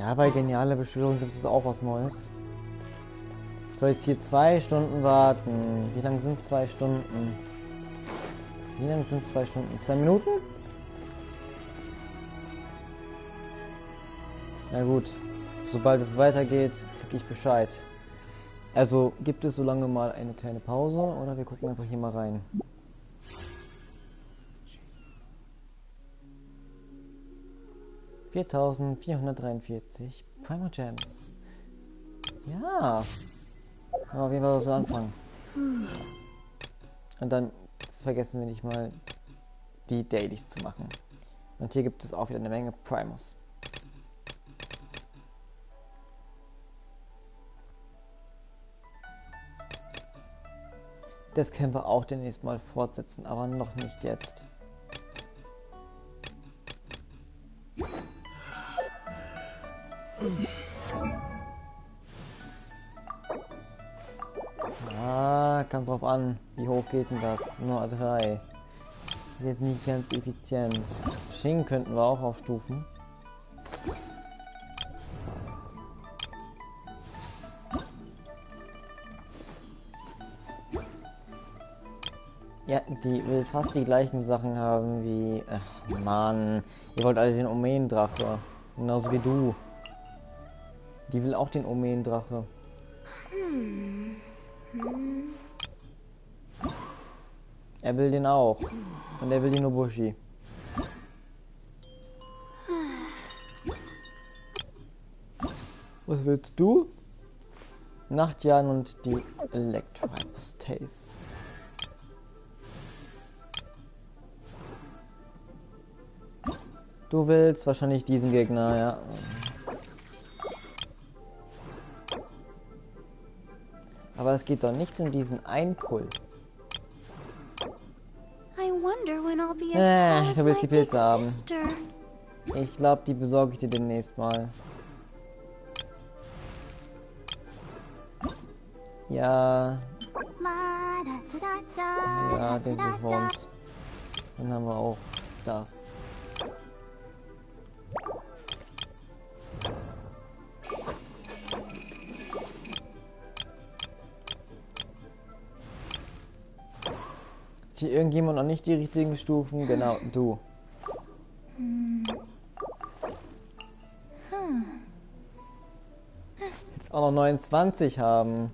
Ja, bei genialer Beschwörung gibt es auch was Neues. Soll jetzt hier 2 Stunden warten? Wie lang sind 2 Stunden? Wie lang sind 2 Stunden? 2 Minuten? Na gut. Sobald es weitergeht, kriege ich Bescheid. Also gibt es so lange mal eine kleine Pause oder wir gucken einfach hier mal rein. $4.443 Primal Gems. Ja. Kann man auf jeden Fall was mit anfangen. Und dann vergessen wir nicht mal die Dailies zu machen. Und hier gibt es auch wieder eine Menge Primals. Das können wir auch demnächst mal fortsetzen, aber noch nicht jetzt. Ah, kommt drauf an, wie hoch geht denn das? Nur A3. Ist jetzt nicht ganz effizient. Schingen könnten wir auch aufstufen. Ja, die will fast die gleichen Sachen haben wie... Ach, Mann. Ihr wollt alle den Omen-Drache. Genauso wie du. Die will auch den Omen-Drache. Er will den auch. Und er will die Nobushi. Was willst du? Nachtjahren und die Electro-Hypostasis. Du willst wahrscheinlich diesen Gegner, ja. Aber es geht doch nicht um diesen Einpull. Du willst die Pilze haben. Ich glaube, die besorge ich dir demnächst mal. Ja. Ja, den suchen wir uns. Dann haben wir auch das. Hier irgendjemand noch nicht die richtigen Stufen? Genau, du. Jetzt auch noch 29 haben.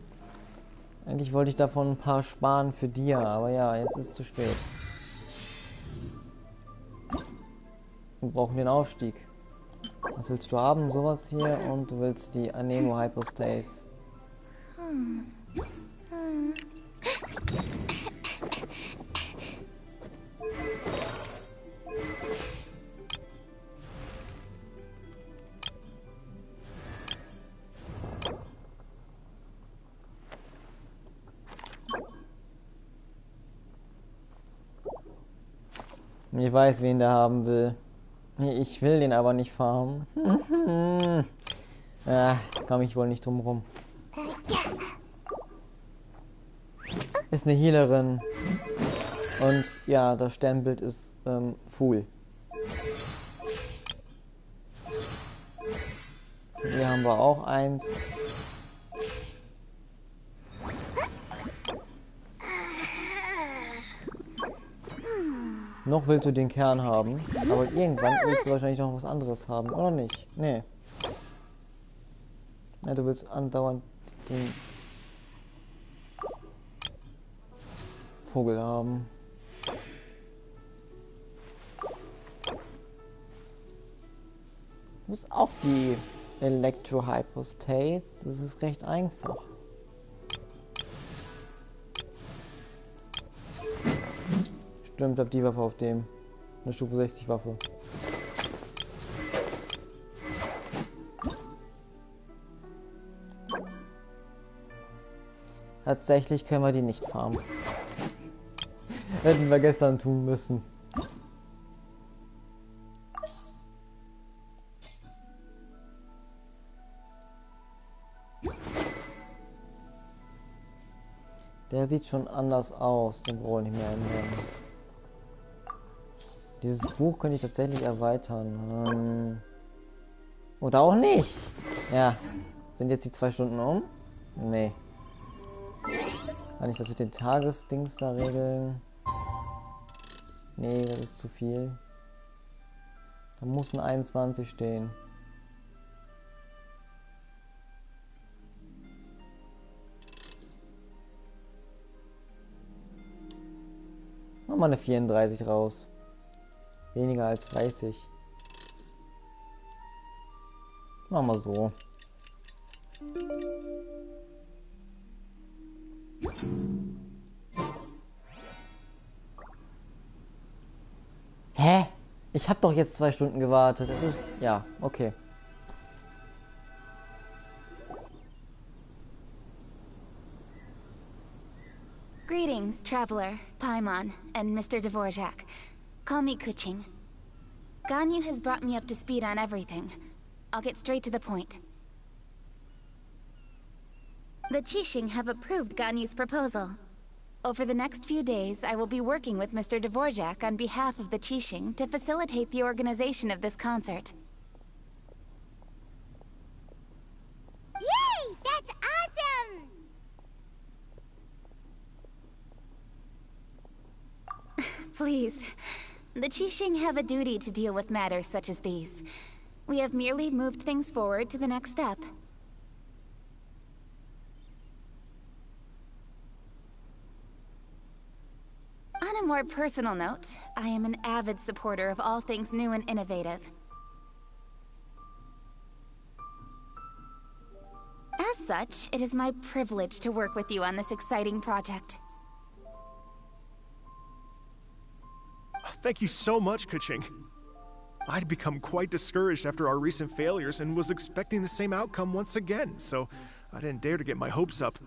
Eigentlich wollte ich davon ein paar sparen für dir, aber ja, jetzt ist es zu spät. Wir brauchen den Aufstieg. Was willst du haben? Sowas hier und du willst die Anemo Hypostasis. Ich weiß, wen der haben will. Ich will den aber nicht farmen. Ja, komm ich wohl nicht drum rum. Ist eine Healerin. Und ja, das Sternbild ist full. Hier haben wir auch eins. Noch willst du den Kern haben, aber irgendwann willst du wahrscheinlich noch was anderes haben, oder nicht? Nee. Ja, du willst andauernd den Vogel haben. Du musst auch die Electro-Hypostasis. Das ist recht einfach. Stimmt, hab die Waffe auf dem. Eine Stufe 60 Waffe. Tatsächlich können wir die nicht farmen. Hätten wir gestern tun müssen. Der sieht schon anders aus. Den brauche ich nicht mehr ändern. Dieses Buch könnte ich tatsächlich erweitern. Oder auch nicht. Ja. Sind jetzt die 2 Stunden um? Nee. Kann ich das mit den Tagesdings da regeln? Nee, das ist zu viel. Da muss ein 21 stehen. Mach mal eine 34 raus. Weniger als 30. Machen wir so. Hä? Ich hab doch jetzt 2 Stunden gewartet. Das ist... Ja, okay. Greetings, traveler, Paimon, and Mr. Dvorak. Call me Kuching. Ganyu has brought me up to speed on everything. I'll get straight to the point. The Qixing have approved Ganyu's proposal. Over the next few days, I will be working with Mr. Dvorak on behalf of the Qixing to facilitate the organization of this concert. Yay! That's awesome! Please. The Qixing have a duty to deal with matters such as these. We have merely moved things forward to the next step. On a more personal note, I am an avid supporter of all things new and innovative. As such, it is my privilege to work with you on this exciting project. Thank you so much, Kuching. I'd become quite discouraged after our recent failures and was expecting the same outcome once again, so I didn't dare to get my hopes up.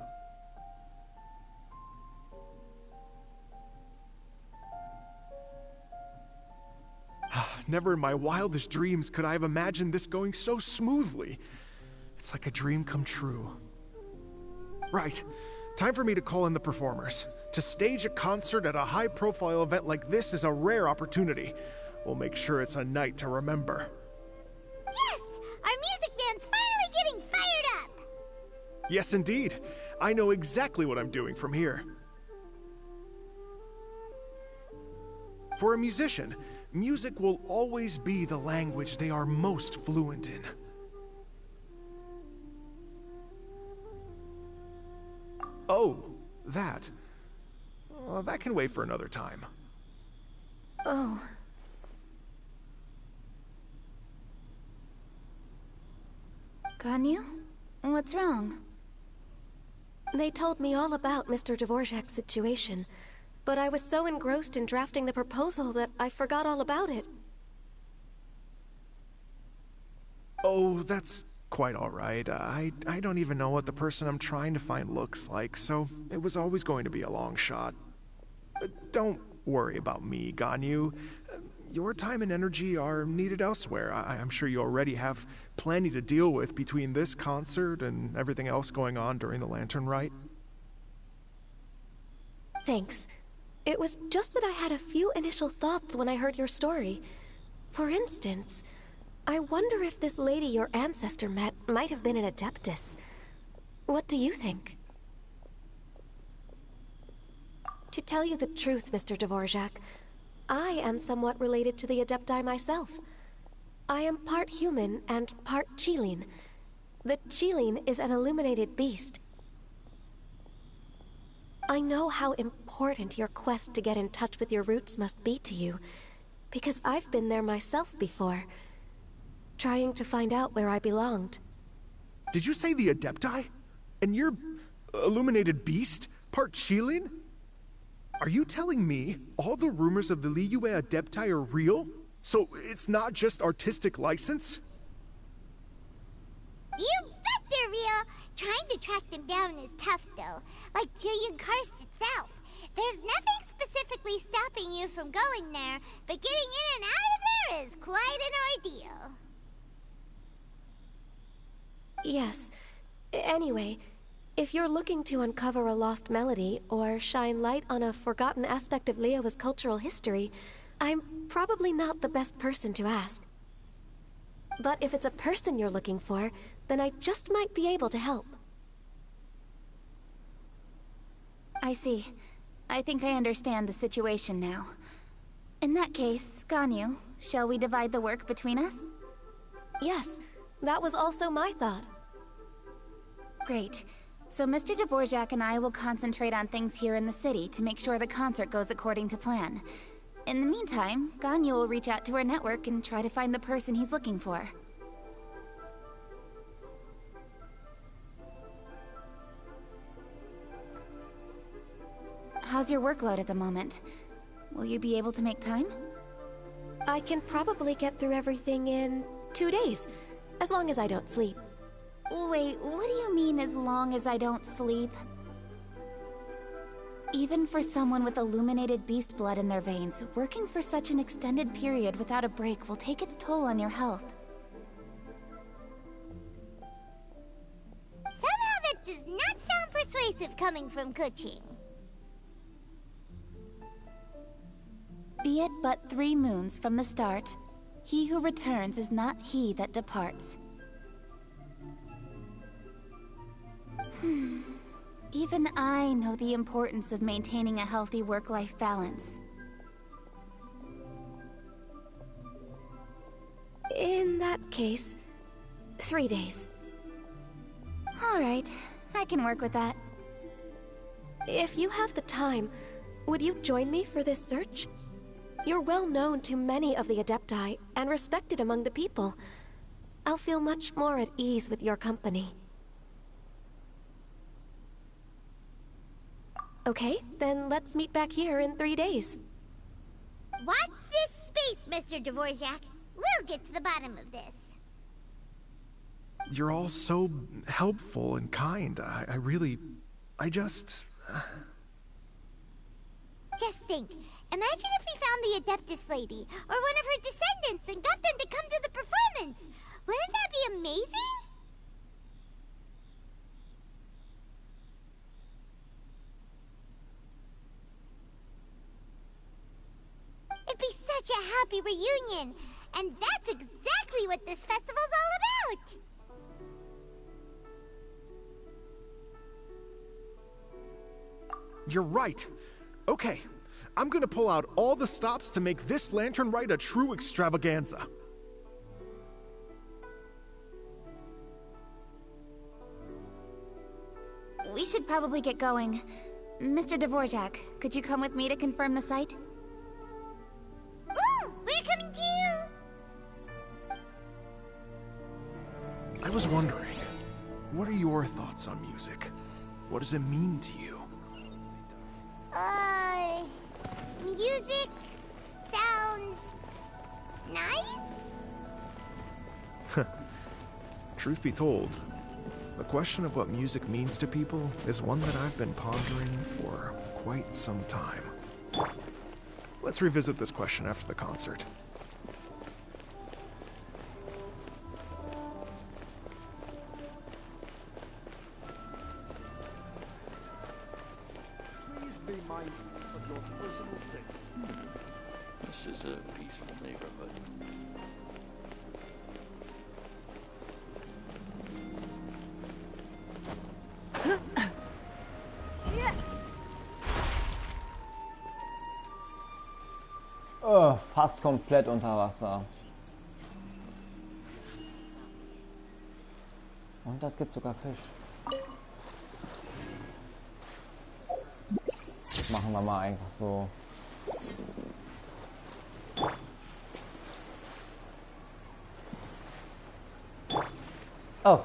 Never in my wildest dreams could I have imagined this going so smoothly. It's like a dream come true. Right. Time for me to call in the performers. To stage a concert at a high-profile event like this is a rare opportunity. We'll make sure it's a night to remember. Yes! Our music band's finally getting fired up! Yes, indeed. I know exactly what I'm doing from here. For a musician, music will always be the language they are most fluent in. Oh, that. Well, that can wait for another time. Oh. Ganyu? What's wrong? They told me all about Mr. Dvorak's situation, but I was so engrossed in drafting the proposal that I forgot all about it. Oh, that's quite all right. I don't even know what the person I'm trying to find looks like, so it was always going to be a long shot. Don't worry about me, Ganyu. Your time and energy are needed elsewhere. I'm sure you already have plenty to deal with between this concert and everything else going on during the Lantern Rite. Thanks. It was just that I had a few initial thoughts when I heard your story. For instance, I wonder if this lady your ancestor met might have been an Adeptus. What do you think? To tell you the truth, Mr. Dvorak, I am somewhat related to the Adepti myself. I am part human and part Qilin. The Qilin is an illuminated beast. I know how important your quest to get in touch with your roots must be to you, because I've been there myself before, trying to find out where I belonged. Did you say the Adepti? And you're illuminated beast? Part Qilin? Are you telling me all the rumors of the Liyue Adepti are real? So it's not just artistic license? You bet they're real! Trying to track them down is tough, though. Like Julian Karst itself. There's nothing specifically stopping you from going there, but getting in and out of there is quite an ordeal. Yes. Anyway, if you're looking to uncover a lost melody or shine light on a forgotten aspect of Liyue's cultural history, I'm probably not the best person to ask. But if it's a person you're looking for, then I just might be able to help. I see. I think I understand the situation now. In that case, Ganyu, shall we divide the work between us? Yes, that was also my thought. Great. So Mr. Dvorak and I will concentrate on things here in the city to make sure the concert goes according to plan. In the meantime, Ganyu will reach out to her network and try to find the person he's looking for. How's your workload at the moment? Will you be able to make time? I can probably get through everything in 2 days, as long as I don't sleep. Wait, what do you mean as long as I don't sleep? Even for someone with illuminated beast blood in their veins, working for such an extended period without a break will take its toll on your health. Somehow that does not sound persuasive coming from Kuching. Be it but 3 moons from the start, he who returns is not he that departs. Even I know the importance of maintaining a healthy work-life balance. In that case, 3 days. All right, I can work with that. If you have the time, would you join me for this search? You're well known to many of the Adepti and respected among the people. I'll feel much more at ease with your company. Okay, then let's meet back here in 3 days. Watch this space, Mr. Dvorak. We'll get to the bottom of this. You're all so helpful and kind. I just... Just think. Imagine if we found the Adeptus lady, or one of her descendants, and got them to come to the performance. Wouldn't that be amazing? It'd be such a happy reunion, and that's exactly what this festival's all about. You're right. Okay, I'm gonna pull out all the stops to make this lantern rite a true extravaganza. We should probably get going. Mr. Dvorak, could you come with me to confirm the site? Ooh, we're coming too! I was wondering, what are your thoughts on music? What does it mean to you? Music sounds nice? Truth be told, the question of what music means to people is one that I've been pondering for quite some time. Let's revisit this question after the concert. Please be mindful of your personal safety. This is a peaceful neighborhood. Oh, fast komplett unter Wasser. Und das gibt sogar Fisch. Das machen wir mal einfach so. Oh.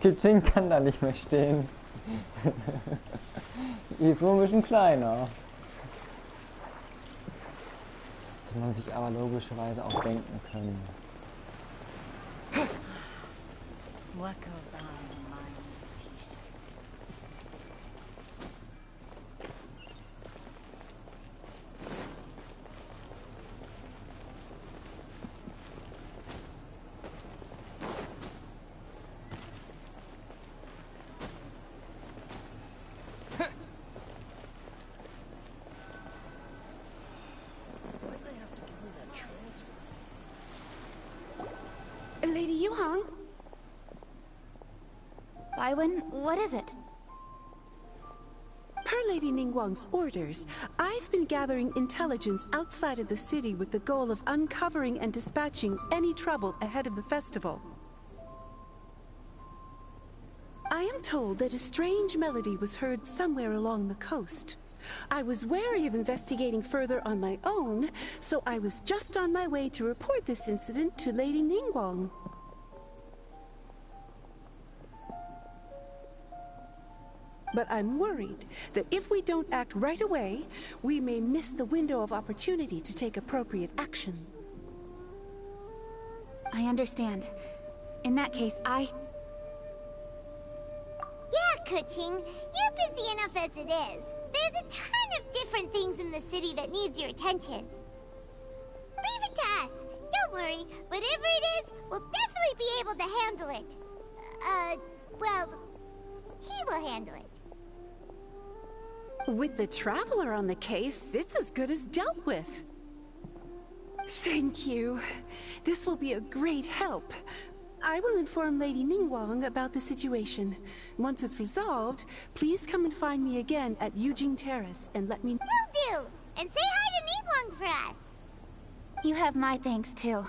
Kitchen kann da nicht mehr stehen. Die ist nur ein bisschen kleiner. Hätte man sich aber logischerweise auch denken können. What goes on in the mind of a teacher? Why'd they have to give me that transfer? Baiwen, what is it? Per Lady Ningguang's orders, I've been gathering intelligence outside of the city with the goal of uncovering and dispatching any trouble ahead of the festival. I am told that a strange melody was heard somewhere along the coast. I was wary of investigating further on my own, so I was just on my way to report this incident to Lady Ningguang. But I'm worried that if we don't act right away, we may miss the window of opportunity to take appropriate action. I understand. In that case, Yeah, Kuching, you're busy enough as it is. There's a ton of different things in the city that needs your attention. Leave it to us. Don't worry. Whatever it is, we'll definitely be able to handle it. Well, he will handle it. With the Traveler on the case, it's as good as dealt with. Thank you. This will be a great help. I will inform Lady Ningguang about the situation. Once it's resolved, please come and find me again at Yujing Terrace and let me... Will do! And say hi to Ningguang for us! You have my thanks, too.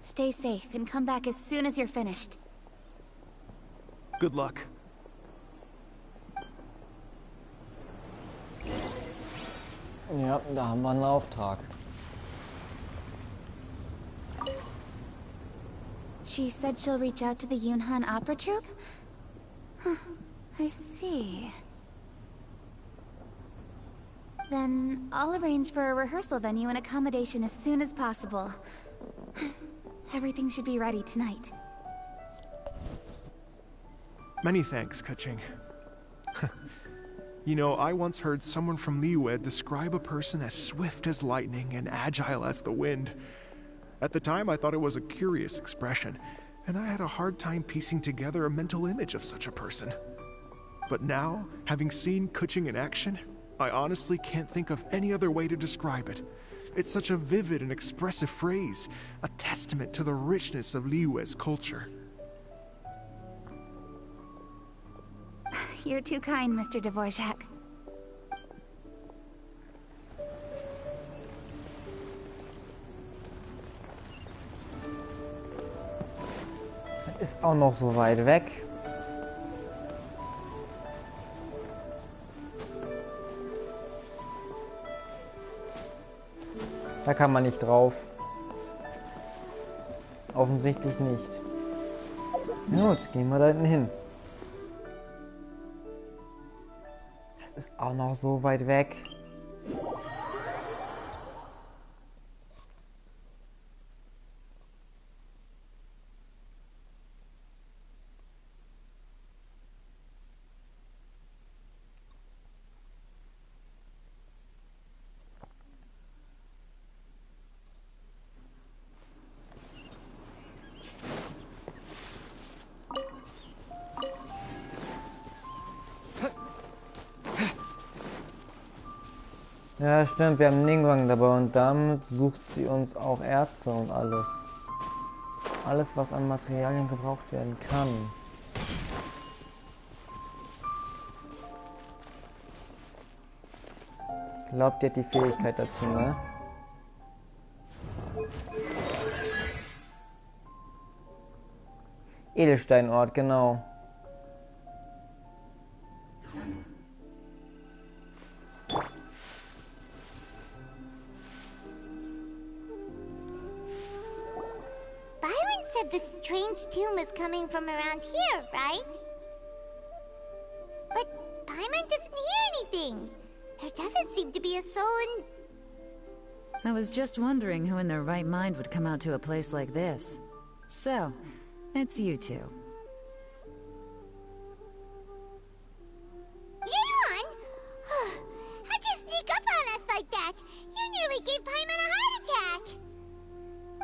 Stay safe and come back as soon as you're finished. Good luck. Ja, da haben wir einen Auftrag. She said she'll reach out to the Yunhan Opera Troupe? Huh, I see. Then I'll arrange for a rehearsal venue and accommodation as soon as possible. Everything should be ready tonight. Many thanks, Kuching. You know, I once heard someone from Liyue describe a person as swift as lightning and agile as the wind. At the time, I thought it was a curious expression, and I had a hard time piecing together a mental image of such a person. But now, having seen Kuching in action, I honestly can't think of any other way to describe it. It's such a vivid and expressive phrase, a testament to the richness of Liyue's culture. You're too kind, Mr. Dvorak. Ist auch noch so weit weg. Da kann man nicht drauf. Offensichtlich nicht. Gut, gehen wir da hinten hin. Das ist auch noch so weit weg. Ja, stimmt, wir haben Ningguang dabei und damit sucht sie uns auch Erze und alles. Alles, was an Materialien gebraucht werden kann. Ich glaube, die hat die Fähigkeit dazu, ne? Edelsteinort, genau. The strange tomb is coming from around here, right? But Paimon doesn't hear anything. There doesn't seem to be a soul in... I was just wondering who in their right mind would come out to a place like this. So, it's you two. Yeon! How'd you sneak up on us like that? You nearly gave Paimon a heart attack!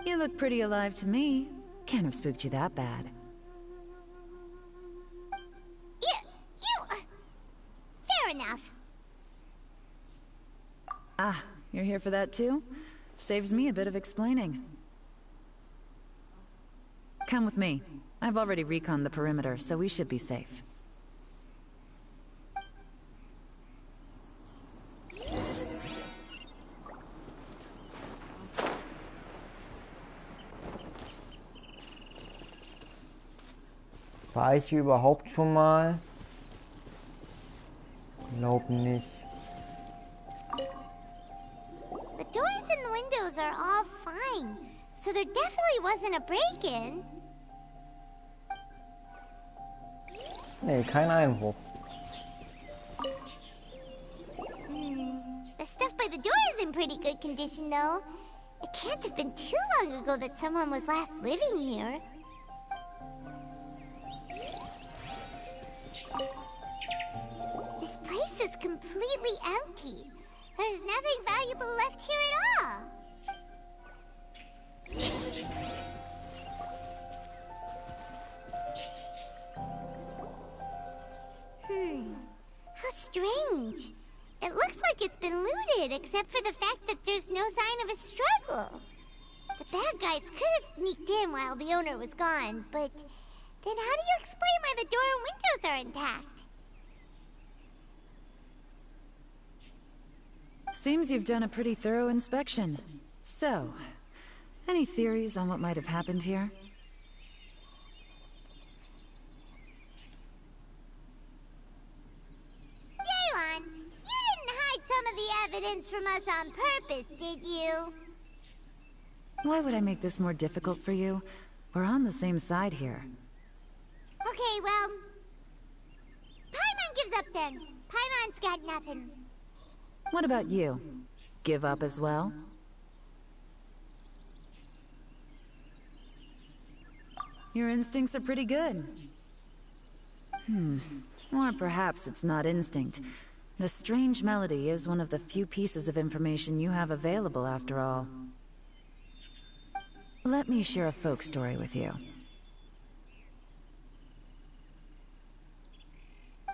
You look pretty alive to me. Can't have spooked you that bad. Fair enough. Ah, you're here for that too? Saves me a bit of explaining. Come with me. I've already reconned the perimeter, so we should be safe. War ich hier überhaupt schon mal? Glaub nicht. The doors and the windows are all fine, so there definitely wasn't a break-in. Nee, kein Einbruch. The stuff by the door is in pretty good condition, though. It can't have been too long ago that someone was last living here. This place is completely empty. There's nothing valuable left here at all. How strange. It looks like it's been looted, except for the fact that there's no sign of a struggle. The bad guys could have sneaked in while the owner was gone, but then how do you explain why the door and windows are intact? Seems you've done a pretty thorough inspection. So, any theories on what might have happened here? Daylon, you didn't hide some of the evidence from us on purpose, did you? Why would I make this more difficult for you? We're on the same side here. Okay, well... Paimon gives up then. Paimon's got nothing. What about you? Give up as well? Your instincts are pretty good. Or perhaps it's not instinct. The strange melody is one of the few pieces of information you have available, after all. Let me share a folk story with you.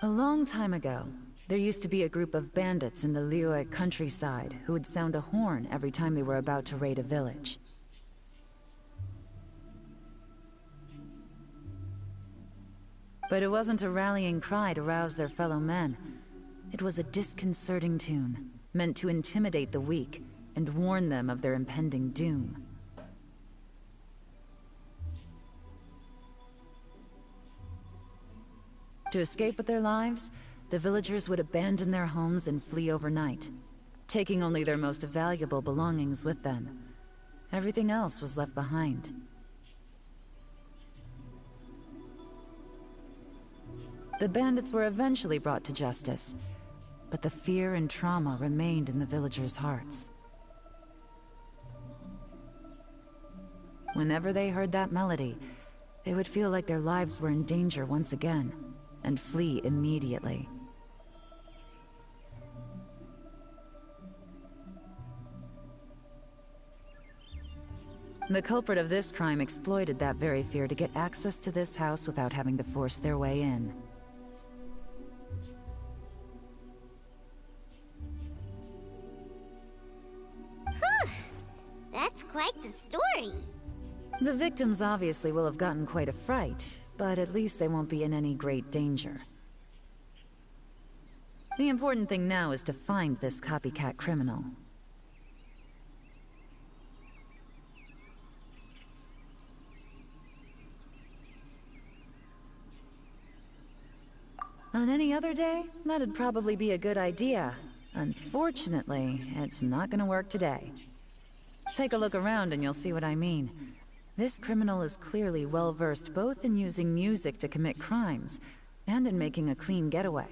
A long time ago, there used to be a group of bandits in the Liyue countryside who would sound a horn every time they were about to raid a village. But it wasn't a rallying cry to rouse their fellow men. It was a disconcerting tune, meant to intimidate the weak and warn them of their impending doom. To escape with their lives, the villagers would abandon their homes and flee overnight, taking only their most valuable belongings with them. Everything else was left behind. The bandits were eventually brought to justice, but the fear and trauma remained in the villagers' hearts. Whenever they heard that melody, they would feel like their lives were in danger once again, and flee immediately. The culprit of this crime exploited that very fear to get access to this house without having to force their way in. That's quite the story. The victims obviously will have gotten quite a fright, but at least they won't be in any great danger. The important thing now is to find this copycat criminal. On any other day, that'd probably be a good idea. Unfortunately, it's not gonna work today. Take a look around and you'll see what I mean. This criminal is clearly well-versed both in using music to commit crimes and in making a clean getaway.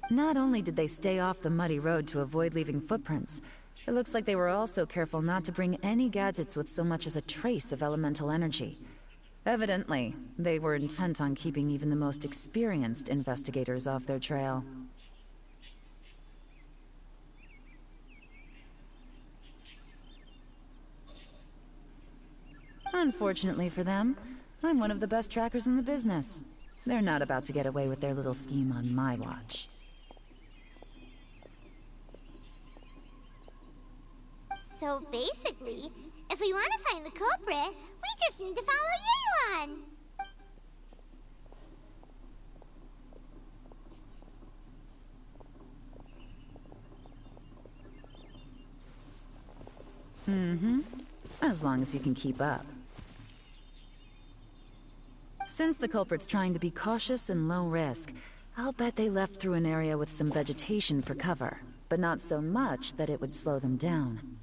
Not only did they stay off the muddy road to avoid leaving footprints, it looks like they were also careful not to bring any gadgets with so much as a trace of elemental energy. Evidently, they were intent on keeping even the most experienced investigators off their trail. Unfortunately for them, I'm one of the best trackers in the business. They're not about to get away with their little scheme on my watch. So basically, if we want to find the culprit, we just need to follow Yelan. As long as you can keep up. Since the culprit's trying to be cautious and low risk, I'll bet they left through an area with some vegetation for cover, but not so much that it would slow them down.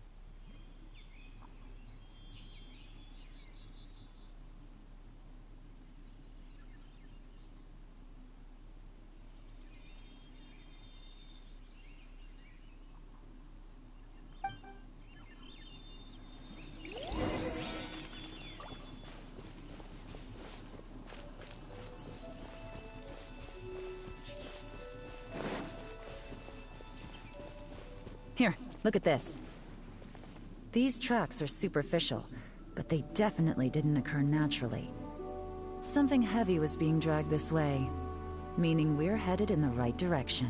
Here, look at this. These tracks are superficial, but they definitely didn't occur naturally. Something heavy was being dragged this way, meaning we're headed in the right direction.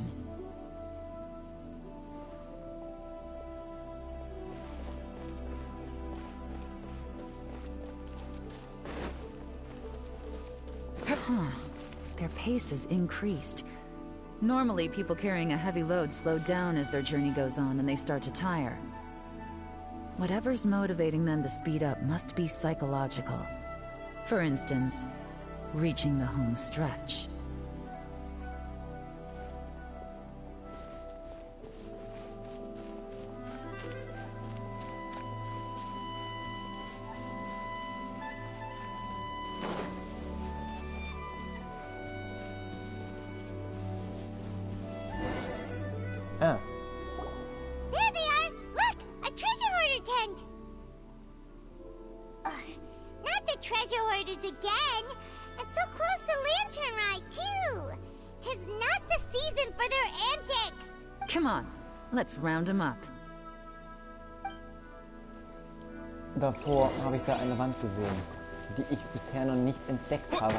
Huh. Their pace is increased. Normally, people carrying a heavy load slow down as their journey goes on and they start to tire. Whatever's motivating them to speed up must be psychological. For instance, reaching the home stretch. There they are! Look! A treasure hoarder tent! Not the treasure hoarders again! And so close to Lantern Ride, too! 'Tis not the season for their antics! Come on, let's round them up. Davor habe ich da eine Wand gesehen, die ich bisher noch nicht entdeckt habe.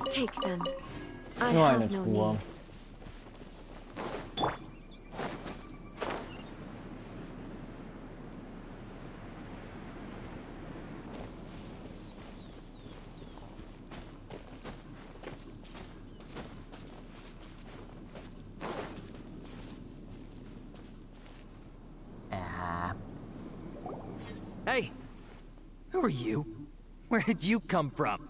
Take them. I Nur eine have no Truhe. need. Hey! Who are you? Where did you come from?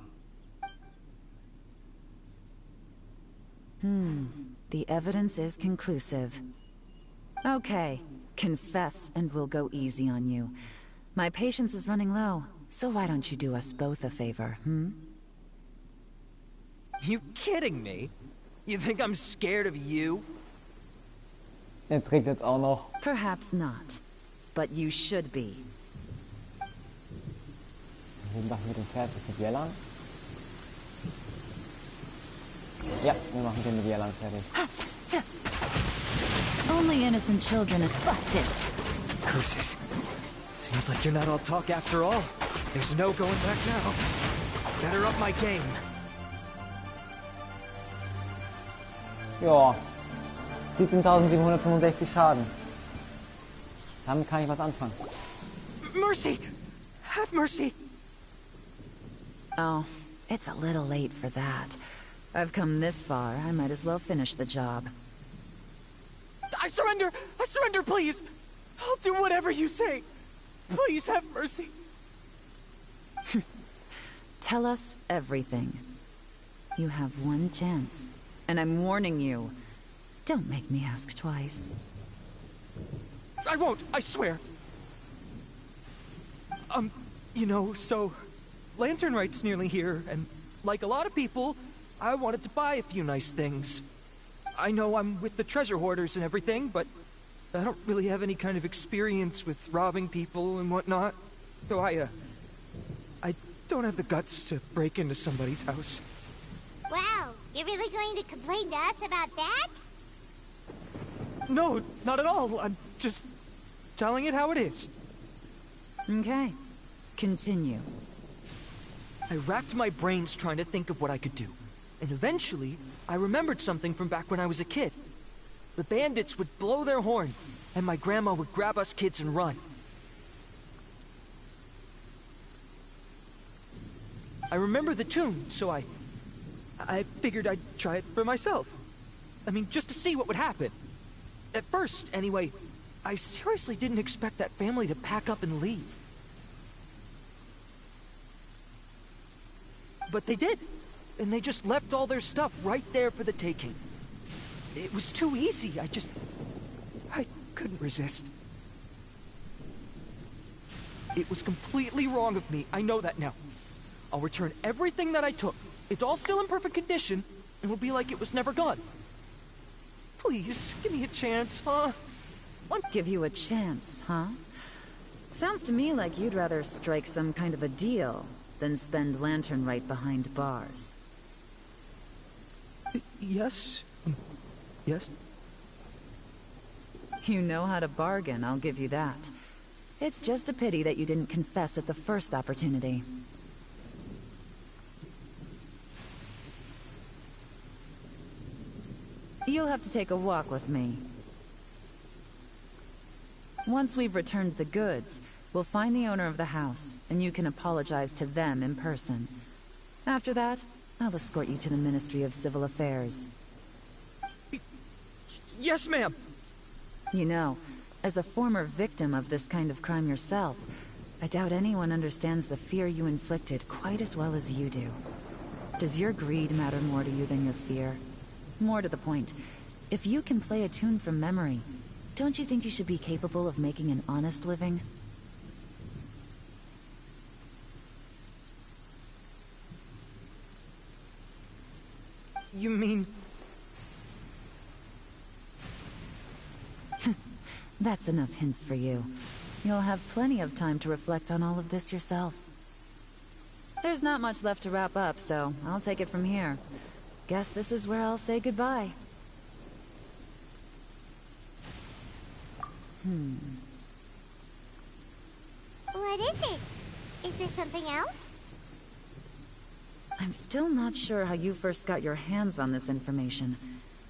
The evidence is conclusive. Okay, confess and we'll go easy on you. My patience is running low, so why don't you do us both a favor, You kidding me? You think I'm scared of you? Jetzt regnet es auch noch. Perhaps not, but you should be. Wir machen mit dem fertig mit Jellan. Ja, wir machen den mit Jellan fertig. Only innocent children if busted. Curses. Seems like you're not all talk after all. There's no going back now. Better up my game. Ja, 17.765 Schaden. Damit kann ich was anfangen. Mercy! Have mercy! Oh, it's a little late for that. I've come this far, I might as well finish the job. I surrender! I surrender, please! I'll do whatever you say! Please have mercy! Tell us everything. You have one chance, and I'm warning you. Don't make me ask twice. I won't, I swear! You know, so... Lantern Right's nearly here, and like a lot of people, I wanted to buy a few nice things. I know I'm with the treasure hoarders and everything, but I don't really have any kind of experience with robbing people and whatnot. So I don't have the guts to break into somebody's house. Wow, you're really going to complain to us about that? No, not at all. I'm just telling it how it is. Okay, continue. I racked my brains trying to think of what I could do. And eventually, I remembered something from back when I was a kid. The bandits would blow their horn, and my grandma would grab us kids and run. I remember the tune, so I I figured I'd try it for myself. I mean, just to see what would happen. At first, anyway, I seriously didn't expect that family to pack up and leave. But they did. And they just left all their stuff right there for the taking. It was too easy. I couldn't resist. It was completely wrong of me. I know that now. I'll return everything that I took. It's all still in perfect condition. It'll be like it was never gone. Please, give me a chance, huh? Give you a chance, huh? Sounds to me like you'd rather strike some kind of a deal than spend Lantern right behind bars. Yes? Yes? You know how to bargain, I'll give you that. It's just a pity that you didn't confess at the first opportunity. You'll have to take a walk with me. Once we've returned the goods, we'll find the owner of the house, and you can apologize to them in person. After that, I'll escort you to the Ministry of Civil Affairs. Yes, ma'am! You know, as a former victim of this kind of crime yourself, I doubt anyone understands the fear you inflicted quite as well as you do. Does your greed matter more to you than your fear? More to the point, if you can play a tune from memory, don't you think you should be capable of making an honest living? You mean... That's enough hints for you. You'll have plenty of time to reflect on all of this yourself. There's not much left to wrap up, so I'll take it from here. Guess this is where I'll say goodbye. What is it? Is there something else? I'm still not sure how you first got your hands on this information,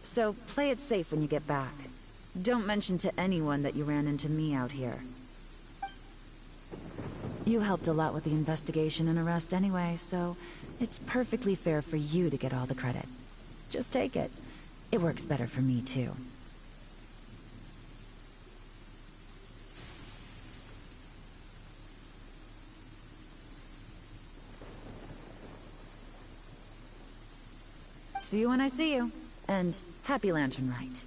so play it safe when you get back. Don't mention to anyone that you ran into me out here. You helped a lot with the investigation and arrest anyway, so it's perfectly fair for you to get all the credit. Just take it. It works better for me, too. See you when I see you. And happy Lantern Rite.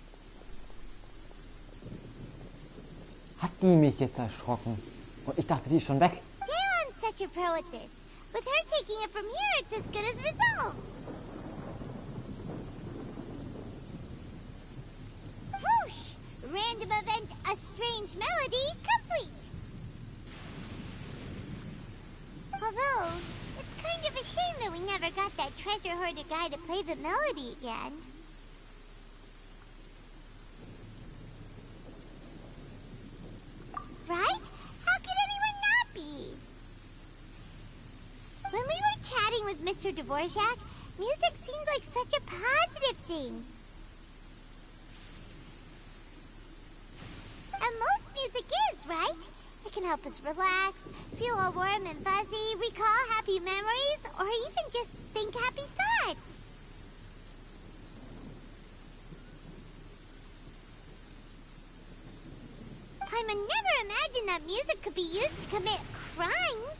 Hat die mich jetzt erschrocken? Und ich dachte, die ist schon weg. Garon's such a pro at this. With her taking it from here, it's as good as resolved. Whoosh! Random event, a strange melody, complete. Although, it's kind of a shame that we never got that treasure hoarder guy to play the melody again. Right? How could anyone not be? When we were chatting with Mr. Dvorak, music seemed like such a positive thing. And most music is, right? It can help us relax, feel all warm and fuzzy, recall happy memories, or even just think happy thoughts. I would never imagine that music could be used to commit crimes.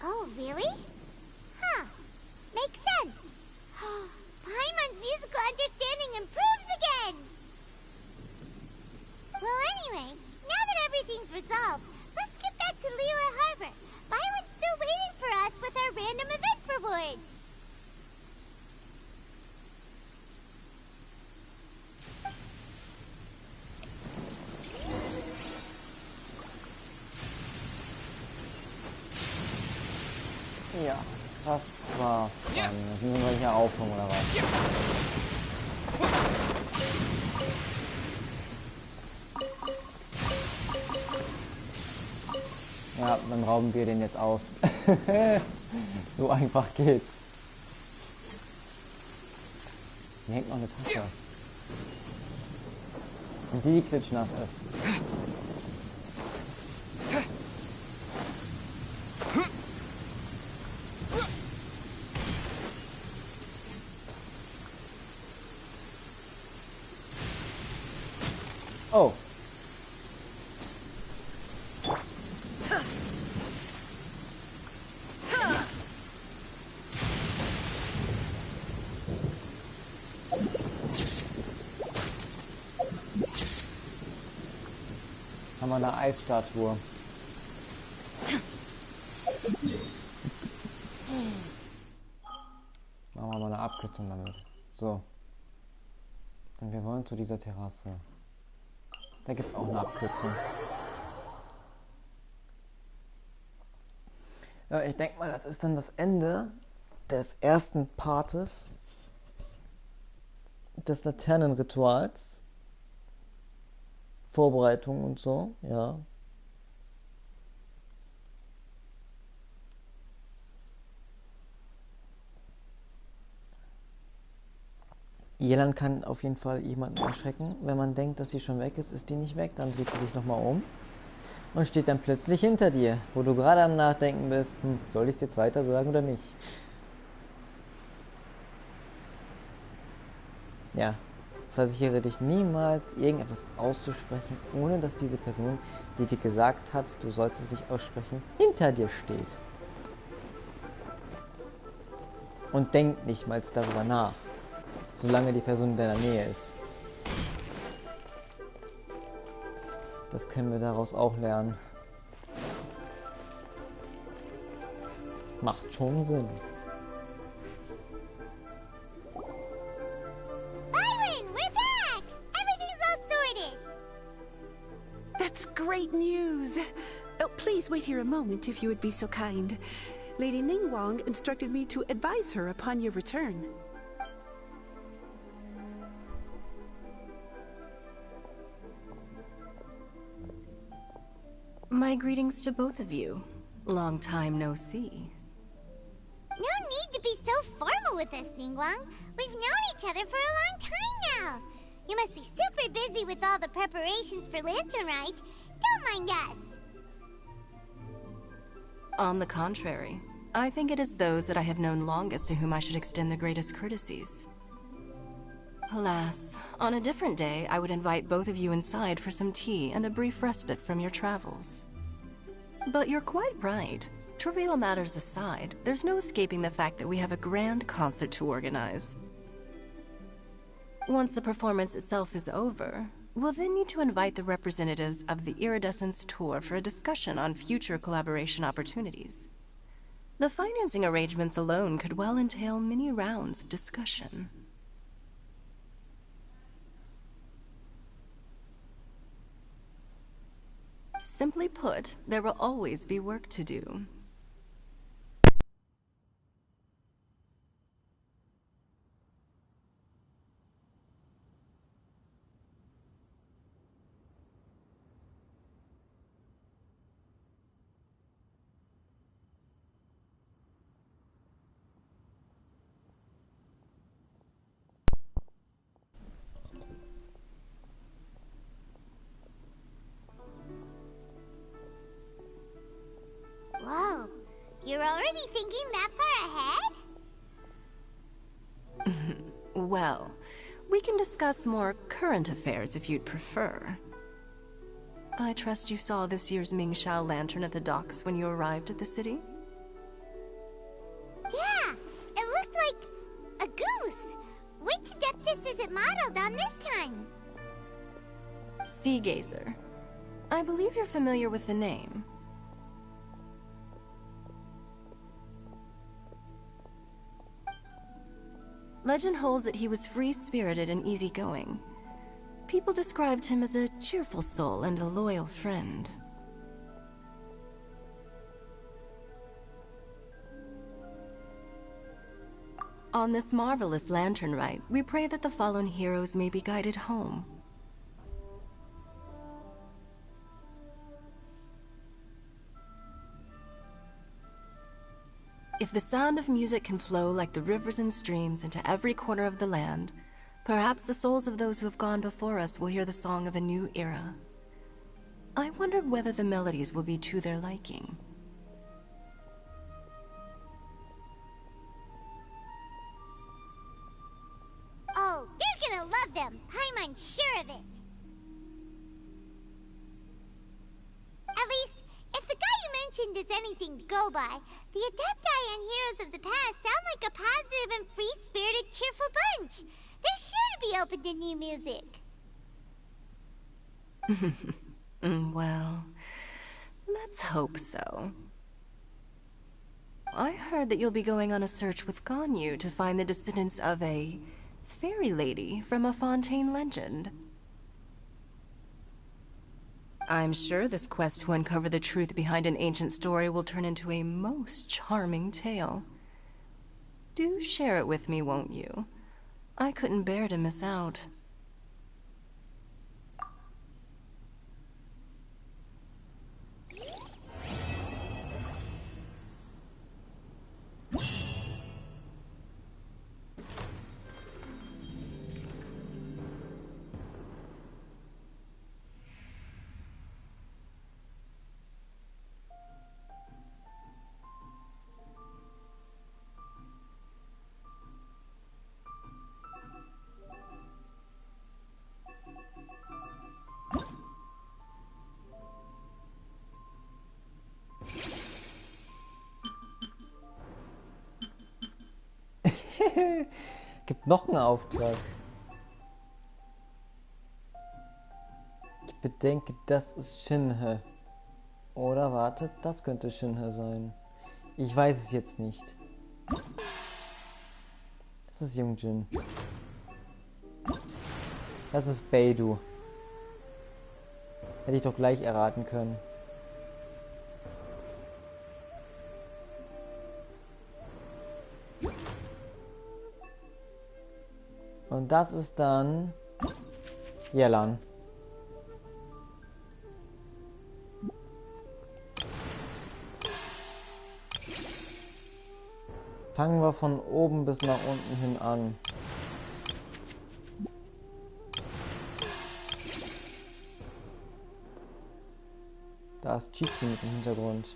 Oh, really? Huh. Makes sense. Paimon's musical understanding improves again! Well, anyway, now that everything's resolved, let's get back to Liyue Harbor. Byron's still waiting for us with our random event rewards. Ja, das war's dann. Müssen wir hier aufhören oder was? Ja, dann dann rauben wir den jetzt aus. So einfach geht's. Hier hängt noch eine Tasse. Und die klitschnass ist. Oh. Haben wir eine Eisstatue. Machen wir mal eine Abkürzung damit. So. Und wir wollen zu dieser Terrasse. Da gibt es auch eine Abkürzung. Ja, ich denke mal, das ist dann das Ende des ersten Partes des Laternenrituals. Vorbereitung und so, ja. Jelan kann auf jeden Fall jemanden erschrecken. Wenn man denkt, dass sie schon weg ist, ist die nicht weg. Dann dreht sie sich nochmal um und steht dann plötzlich hinter dir, wo du gerade am Nachdenken bist, soll ich es jetzt weiter sagen oder nicht? Ja, versichere dich niemals, irgendetwas auszusprechen, ohne dass diese Person, die dir gesagt hat, du sollst es nicht aussprechen, hinter dir steht. Und denk nicht mal darüber nach, solange die Person in deiner Nähe ist. Das können wir daraus auch lernen. Macht schon Sinn. That's great news! Oh, please wait here a moment if you would be so kind. Lady Ningguang instructed me to advise her upon your return. My greetings to both of you. Long time no see. No need to be so formal with us, Ningguang. We've known each other for a long time now. You must be super busy with all the preparations for Lantern Rite. Don't mind us. On the contrary, I think it is those that I have known longest to whom I should extend the greatest courtesies. Alas, on a different day, I would invite both of you inside for some tea and a brief respite from your travels. But you're quite right. Trivial matters aside, there's no escaping the fact that we have a grand concert to organize. Once the performance itself is over, we'll then need to invite the representatives of the Iridescence Tour for a discussion on future collaboration opportunities. The financing arrangements alone could well entail many rounds of discussion. Simply put, there will always be work to do. Whoa, you're already thinking that far ahead? Well, we can discuss more current affairs if you'd prefer. I trust you saw this year's Mingxiao lantern at the docks when you arrived at the city? Yeah, it looked like a goose. Which Adeptus is it modeled on this time? Sea Gazer. I believe you're familiar with the name. Legend holds that he was free-spirited and easygoing. People described him as a cheerful soul and a loyal friend. On this marvelous lantern rite, we pray that the fallen heroes may be guided home. If the sound of music can flow like the rivers and streams into every corner of the land, perhaps the souls of those who have gone before us will hear the song of a new era. I wondered whether the melodies will be to their liking. Oh, they're gonna love them. I'm sure of it. At least, if the guy you mentioned is anything to go by, the Adepti and Heroes of the Past sound like a positive and free-spirited, cheerful bunch. They're sure to be open to new music. Well, let's hope so. I heard that you'll be going on a search with Ganyu to find the descendants of a fairy lady from a Fontaine legend. I'm sure this quest to uncover the truth behind an ancient story will turn into a most charming tale. Do share it with me, won't you? I couldn't bear to miss out. Gibt noch einen Auftrag. Ich bedenke, das ist Shinhe. Oder wartet, das könnte Shinhe sein. Ich weiß es jetzt nicht. Das ist Jungjin. Das ist Beidou. Hätte ich doch gleich erraten können. Und das ist dann Yelan. Fangen wir von oben bis nach unten hin an. Da ist Chichi mit im Hintergrund.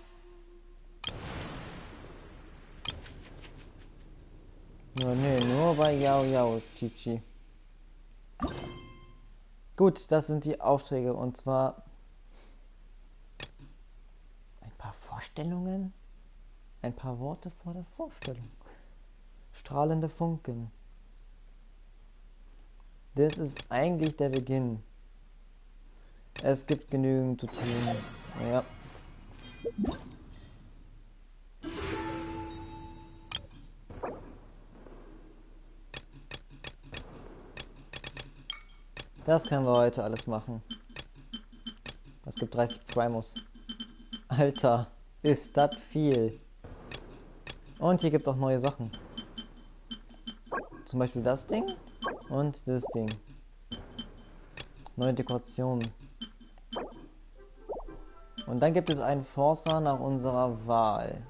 Nur bei Yao Yao ist Chichi. Gut, das sind die Aufträge und zwar ein paar Vorstellungen, ein paar Worte vor der Vorstellung. Strahlende Funken. Das ist eigentlich der Beginn. Es gibt genügend zu tun. Ja. Das können wir heute alles machen. Es gibt 30 Primos. Alter, ist das viel. Und hier gibt es auch neue Sachen. Zum Beispiel das Ding und das Ding. Neue Dekorationen. Und dann gibt es einen Forster nach unserer Wahl.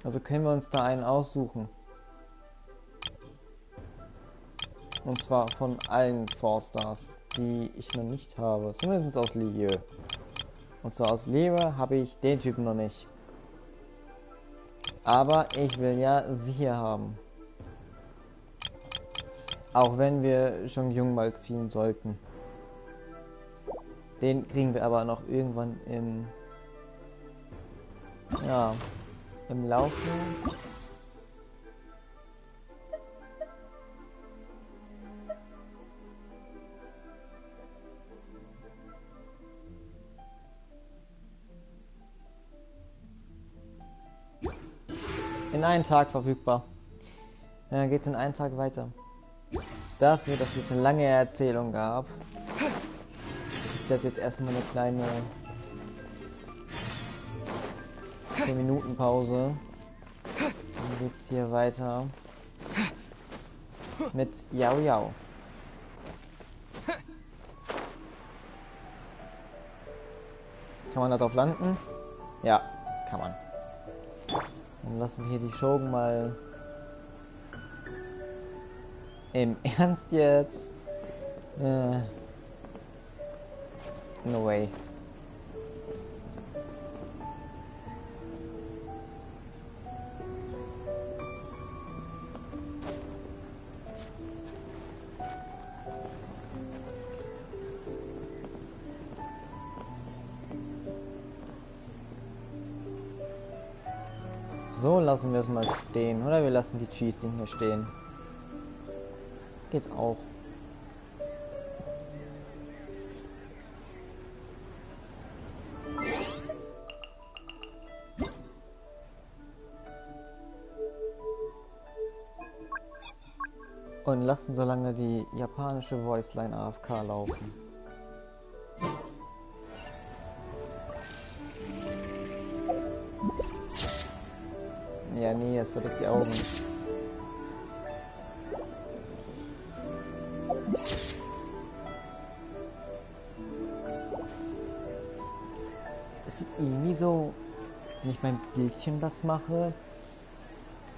Also können wir uns da einen aussuchen. Und zwar von allen Forsters, die ich noch nicht habe. Zumindest aus Lieu. Und zwar aus Lieu habe ich den Typen noch nicht. Aber ich will ja sie hier haben. Auch wenn wir schon jung mal ziehen sollten. Den kriegen wir aber noch irgendwann im... Ja, im Laufe... In einen Tag verfügbar. Dann geht es in einen Tag weiter. Dafür, dass es eine lange Erzählung gab, gibt es jetzt erstmal eine kleine 10 Minuten Pause. Dann geht es hier weiter mit Yao Yao. Kann man da drauf landen? Ja, kann man. Dann lassen wir hier die Shogun mal... Im Ernst jetzt? No way. So, lassen wir es mal stehen. Oder wir lassen die Cheesing hier stehen. Geht auch. Und lassen so lange die japanische Voiceline AFK laufen. Ja, nee, es verdeckt die Augen. Es sieht irgendwie so, wenn ich beim Bildchen was mache.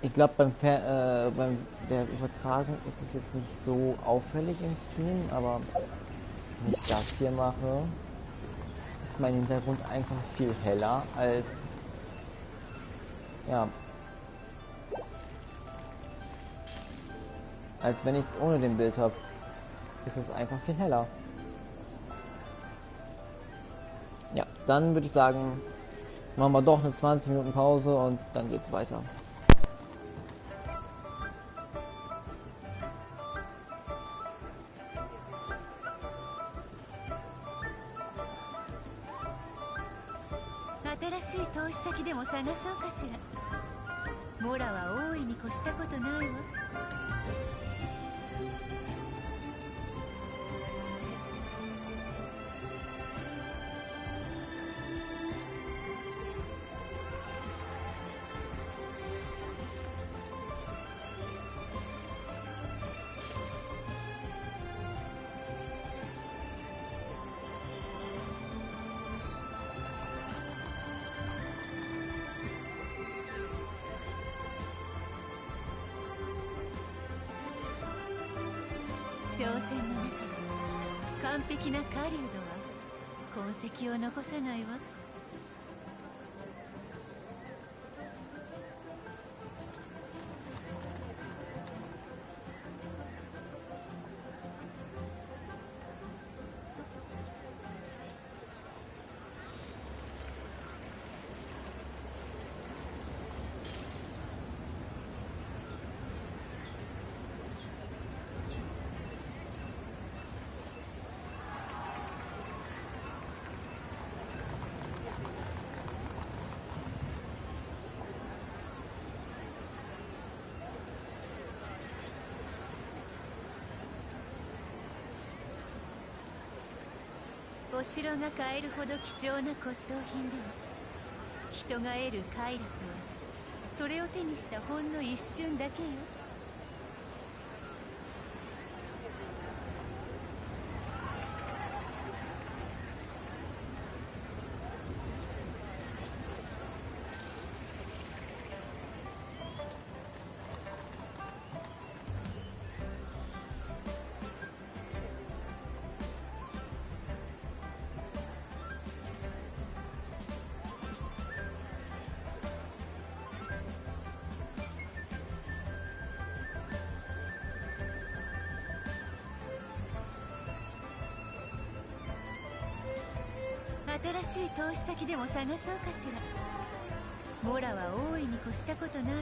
Ich glaube, beim der Übertragung ist es jetzt nicht so auffällig im Stream, aber wenn ich das hier mache, ist mein Hintergrund einfach viel heller als, ja, als wenn ich es ohne den Bild habe. Ist es einfach viel heller. Ja, dann würde ich sagen, machen wir doch eine 20 Minuten Pause und dann geht's weiter.商船の中で完璧な狩人は痕跡を残さないわ。お城が買えるほど貴重な骨董品でも人が得る快楽はそれを手にしたほんの一瞬だけよ。新しい投資先でも探そうかしら。モラは大いに越したことないわ。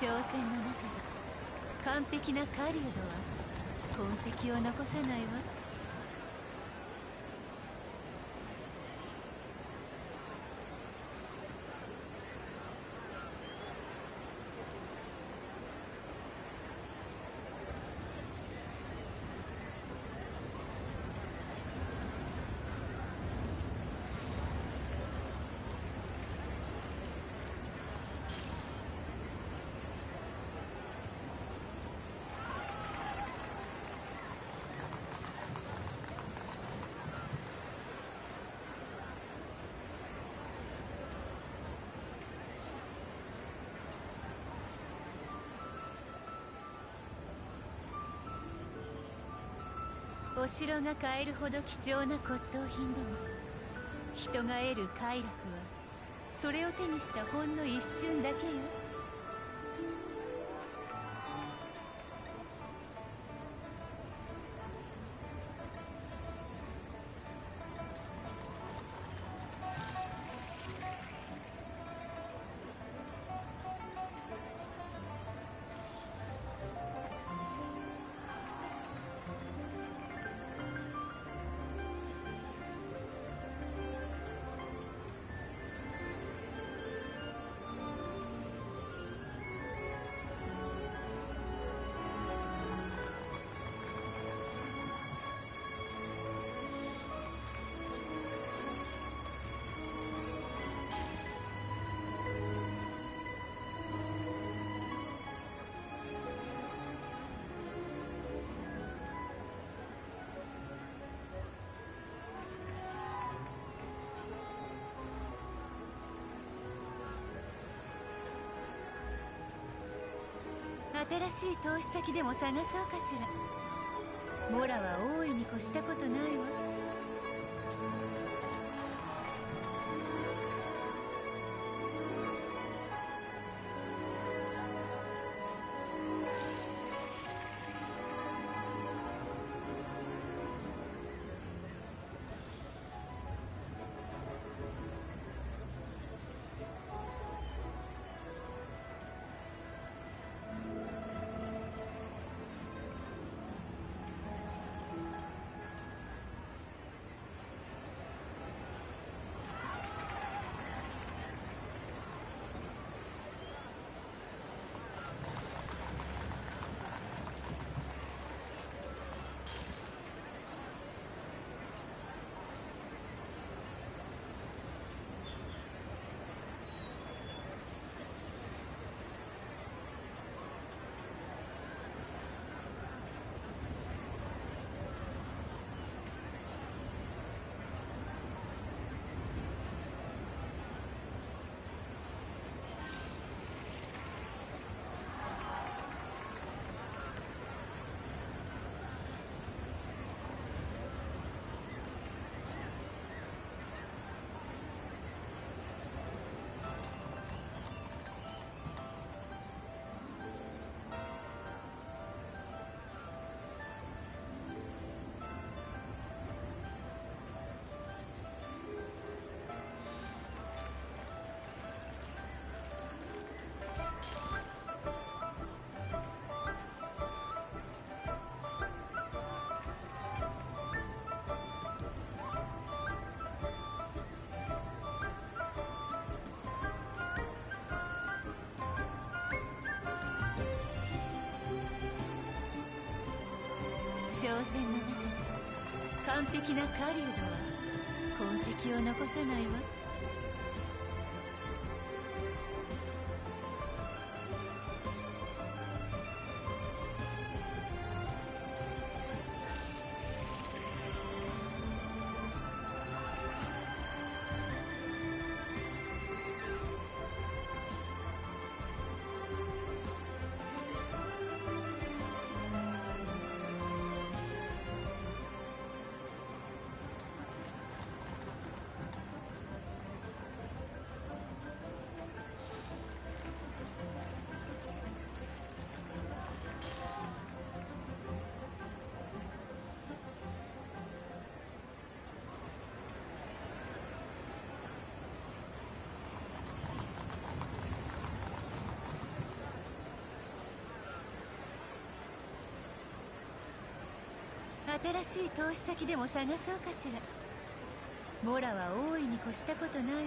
商船の中で完璧な狩人は痕跡を残さないわ。お城が買えるほど貴重な骨董品でも人が得る快楽はそれを手にしたほんの一瞬だけよ。新しい投資先でも探そうかしら。モラは大いに越したことないわ。商船の中で完璧な狩人は痕跡を残さないわ。新しい投資先でも探そうかしら。モラは大いに越したことないわ。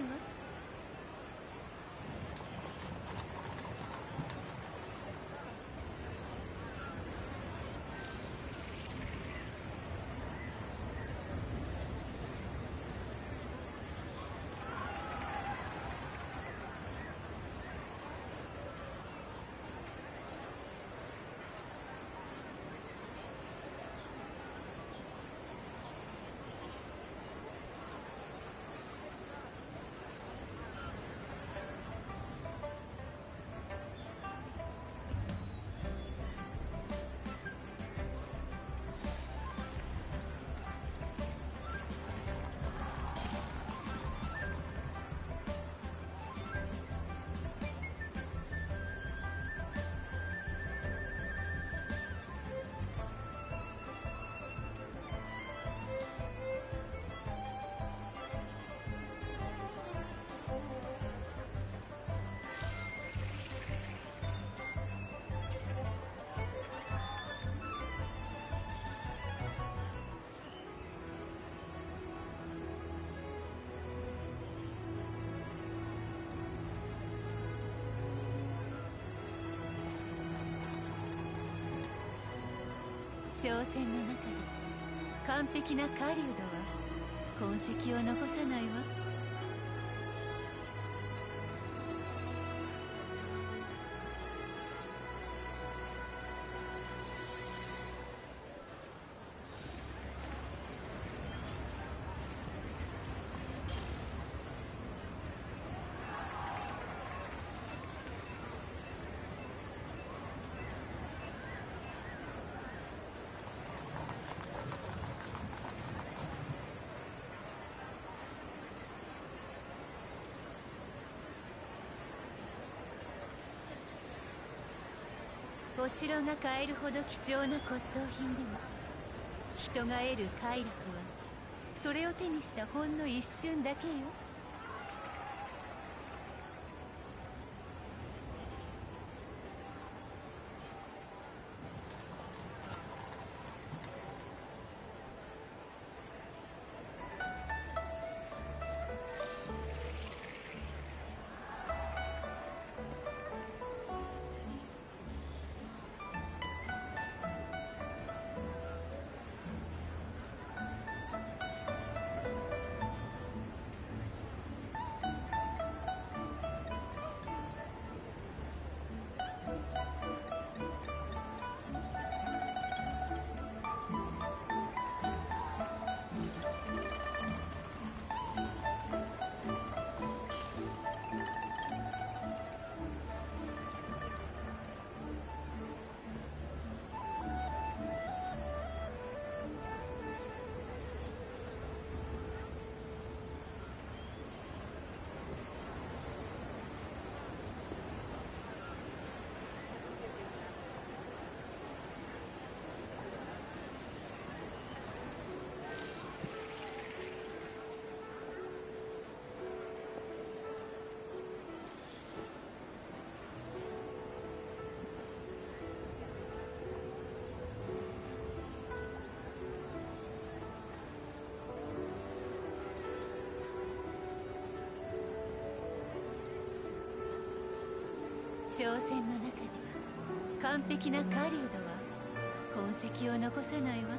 商船の中で完璧な狩人は痕跡を残さないわ。お城が買えるほど貴重な骨董品でも、人が得る快楽はそれを手にしたほんの一瞬だけよ。商船の中で完璧な狩人は痕跡を残さないわ。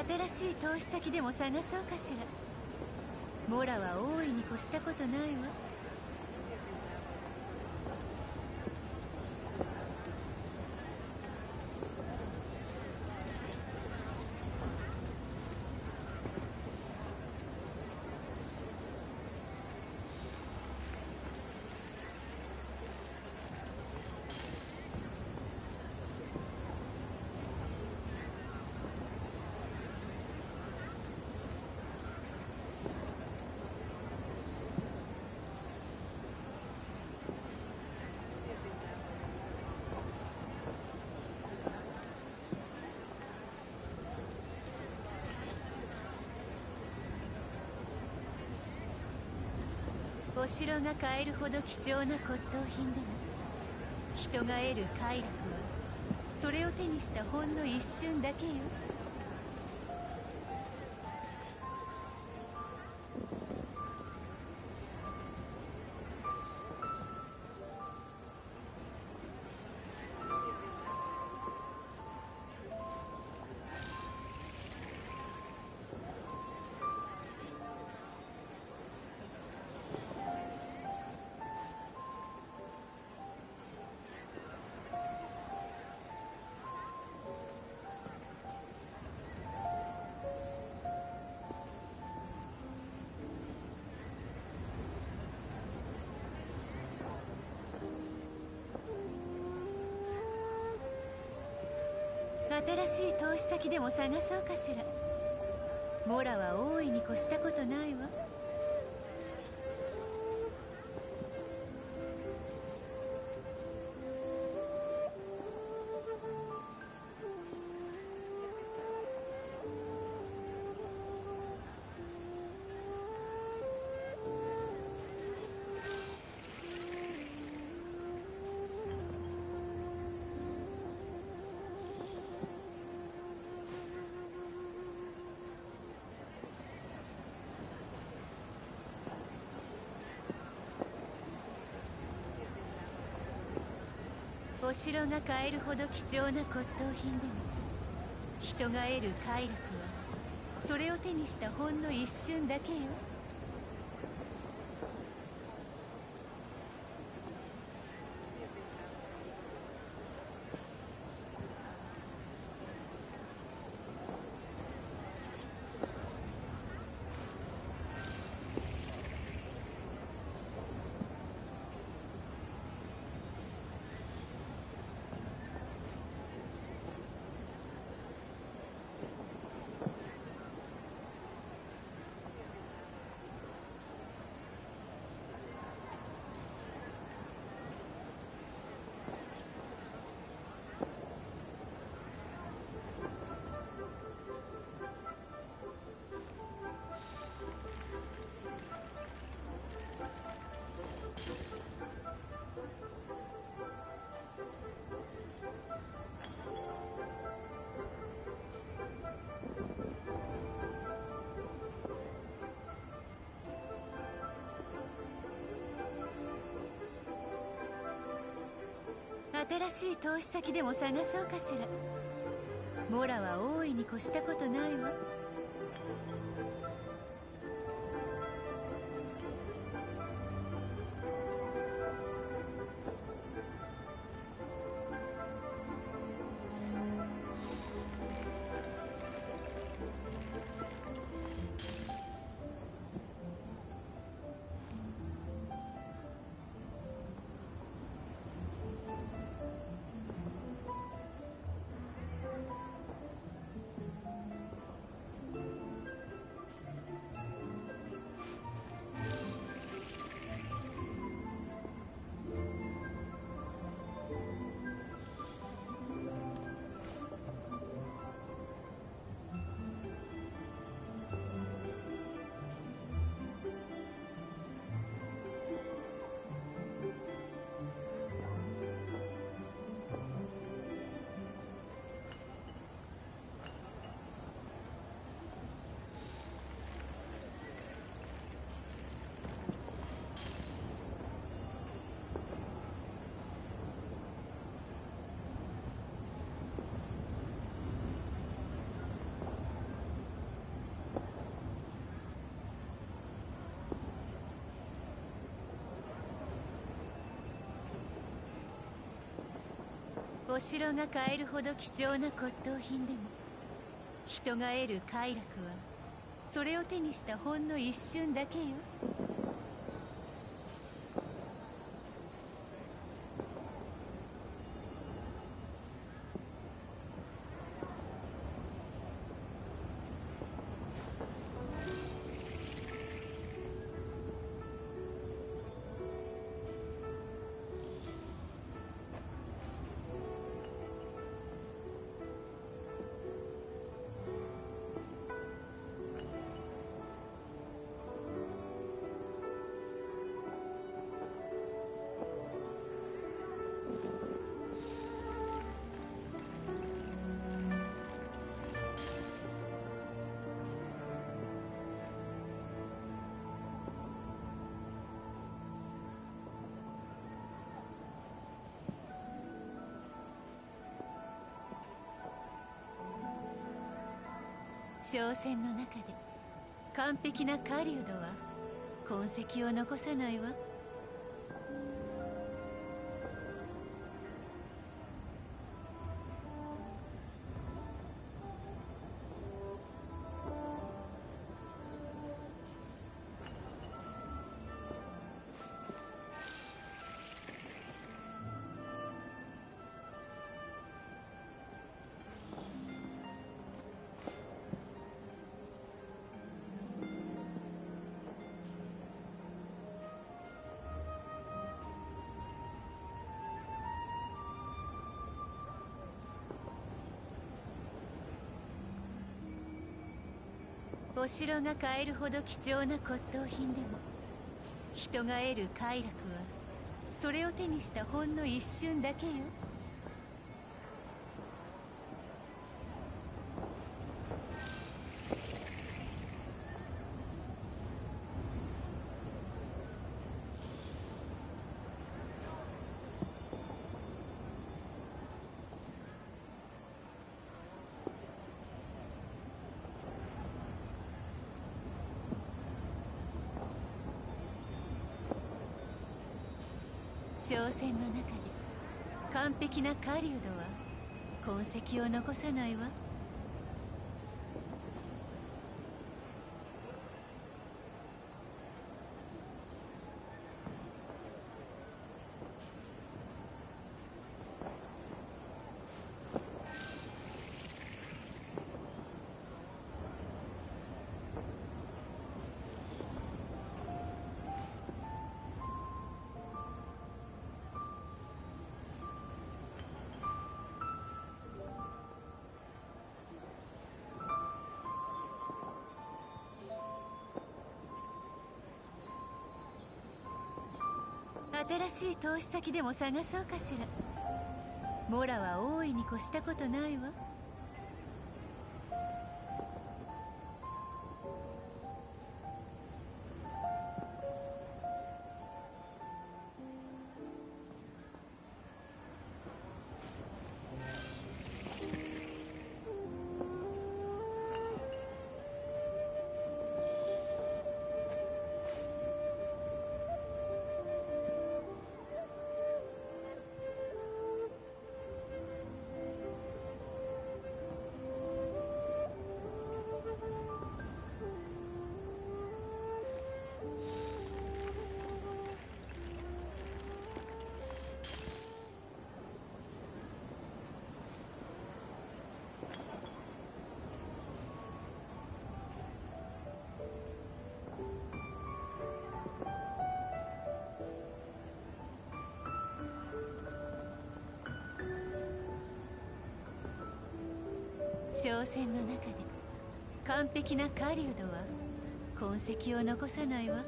新しい投資先でも探そうかしら。モラは大いに越したことないわ。お城が買えるほど貴重な骨董品でも、人が得る快楽はそれを手にしたほんの一瞬だけよ。新しい投資先でも探そうかしら。モラは大いに越したことないわ。お城が買えるほど貴重な骨董品でも、人が得る快楽はそれを手にしたほんの一瞬だけよ。新しい投資先でも探そうかしら。モラは大いに越したことないわ。お城が買えるほど貴重な骨董品でも人が得る快楽はそれを手にしたほんの一瞬だけよ。商船の中で完璧な狩人は痕跡を残さないわ。お城が買えるほど貴重な骨董品でも人が得る快楽はそれを手にしたほんの一瞬だけよ。商船の中で完璧な狩人は痕跡を残さないわ。新しい投資先でも探そうかしら。モラは大いに越したことないわ。商船の中で完璧な狩人は痕跡を残さないわ。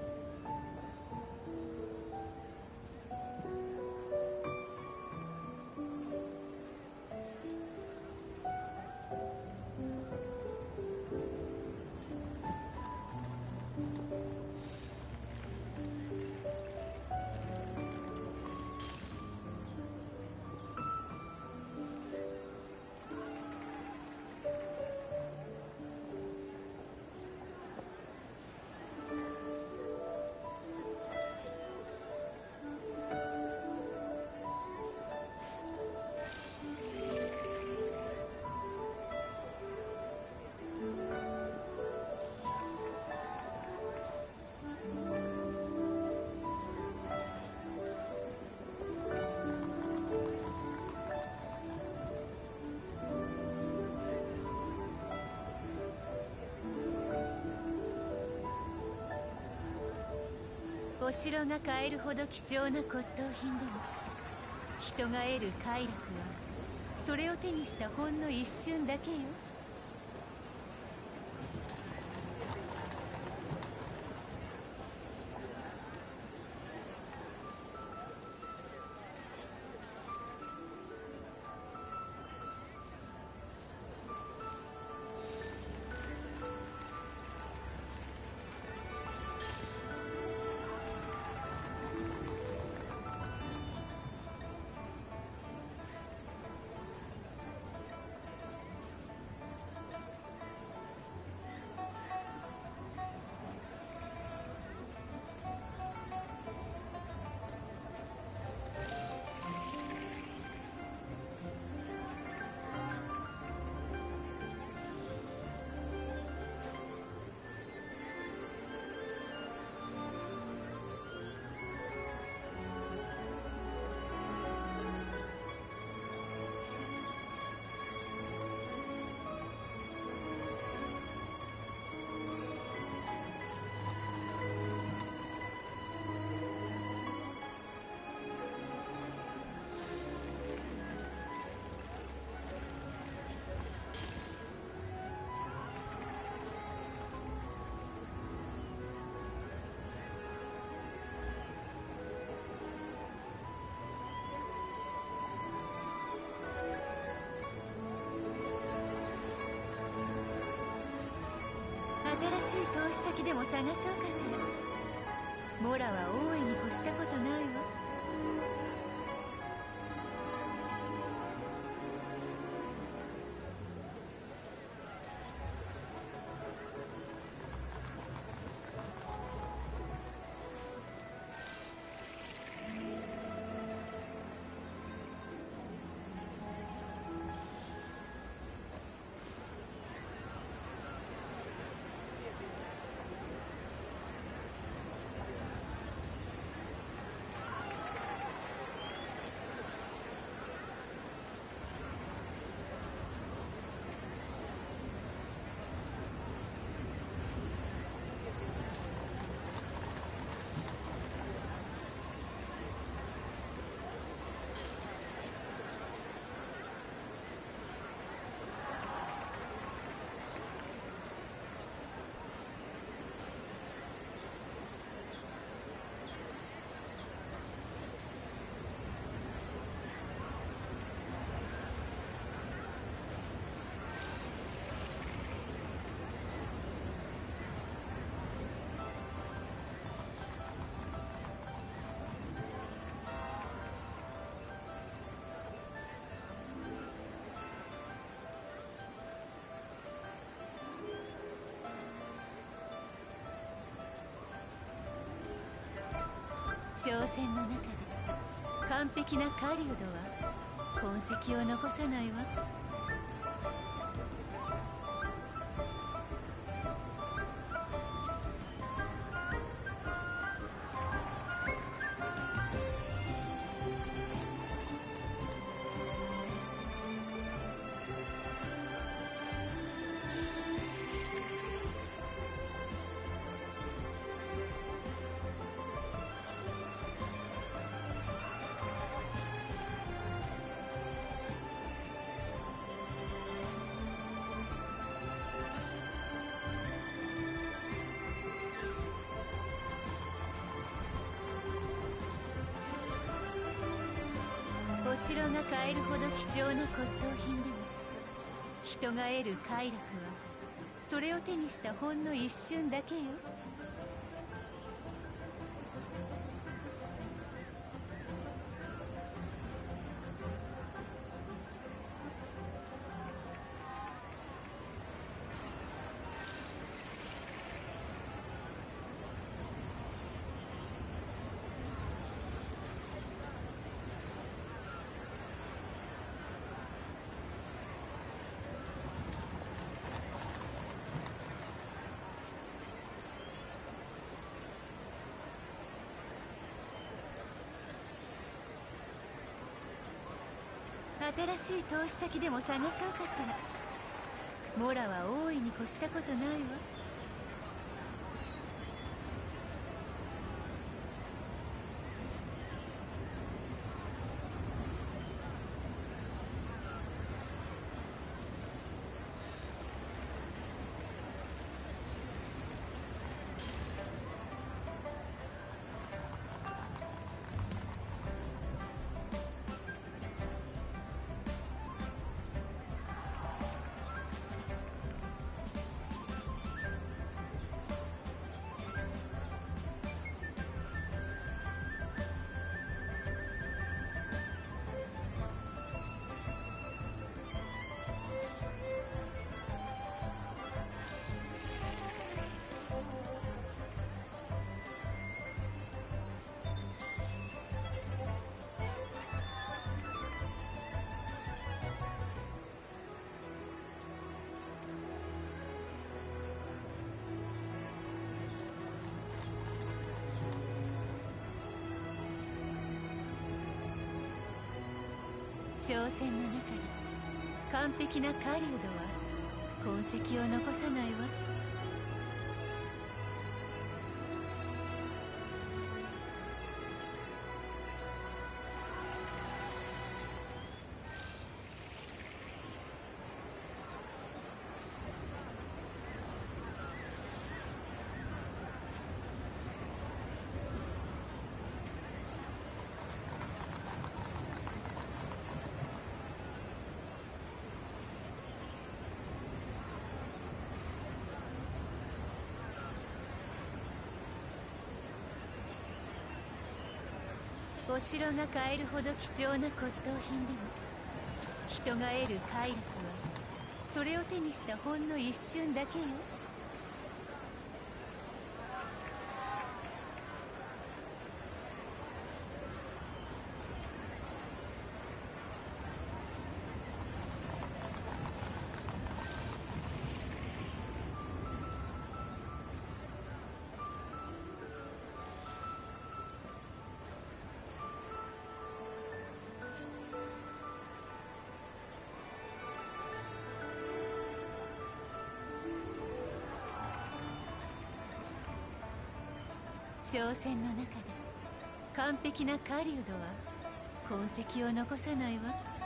お城が買えるほど貴重な骨董品でも人が得る快楽はそれを手にしたほんの一瞬だけよ。新しい投資先でも探そうかしら。モラは大いに越したことないわ。商船の中で完璧な狩人は痕跡を残さないわ。お城が買えるほど貴重な骨董品でも人が得る快楽はそれを手にしたほんの一瞬だけよ。新しい投資先でも探そうかしら。モラは大いに越したことないわ。商戦の中で完璧な狩人は痕跡を残さないわ。お城が買えるほど貴重な骨董品でも人が得る快楽はそれを手にしたほんの一瞬だけよ。商戦の中で完璧な狩人は痕跡を残さないわ。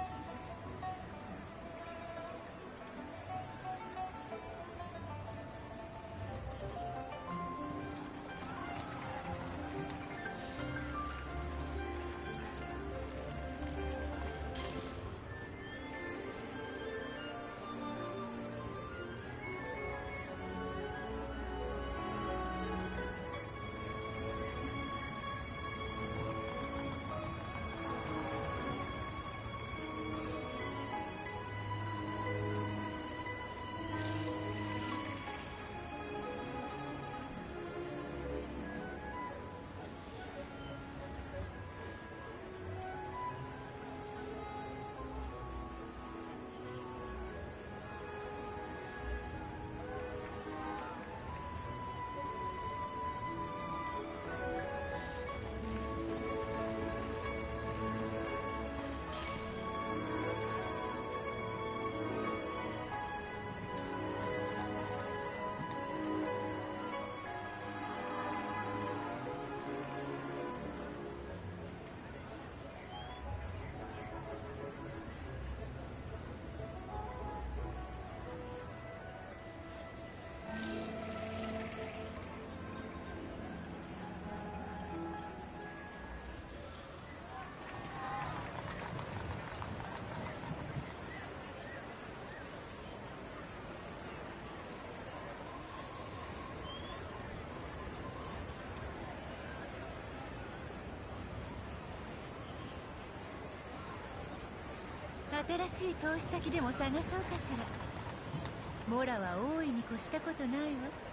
新しい投資先でも探そうかしら。モラは大いに越したことないわ。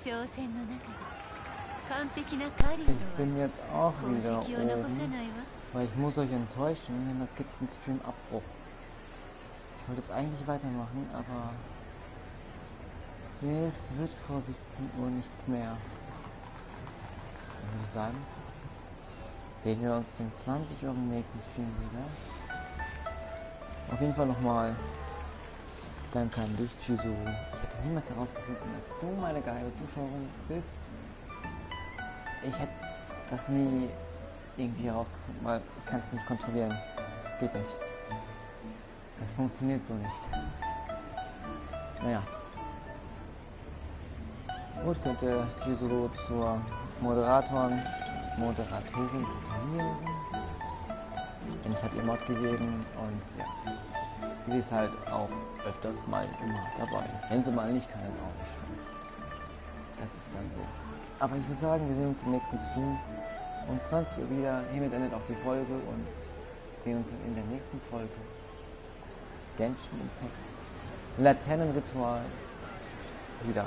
商戦の中で完璧な狩人 Ich bin jetzt auch は wieder 痕跡を残さ oben, ないわ。 weil ich muss euch enttäuschen, denn es gibt einen Stream-Abbruch. Ich wollte es eigentlich weitermachen, aber es wird vor 17 Uhr nichts mehr. Dann würde ich sagen, sehen wir uns um 20 Uhr im nächsten Stream wieder. Auf jeden Fall nochmal danke an dich, Chizu. Ich hätte niemals herausgefunden, dass du meine geile Zuschauerin bist. ich hätte das nie irgendwie herausgefunden, weil ich kann es nicht kontrollieren. Geht nicht. Das funktioniert so nicht. Naja. Gut, könnte Chizuru zur Moderatorin gratulieren. Denn ich habe ihr Mod gegeben und ja. Sie ist halt auch öfters mal immer dabei. Wenn sie mal nicht kann, ist auch nicht schlimm. Das ist dann so. Aber ich würde sagen, wir sehen uns im nächsten Stream um 20 Uhr wieder. Hiermit endet auch die Folge und sehen uns in der nächsten Folge. Genshin Impact. Laternenritual wieder.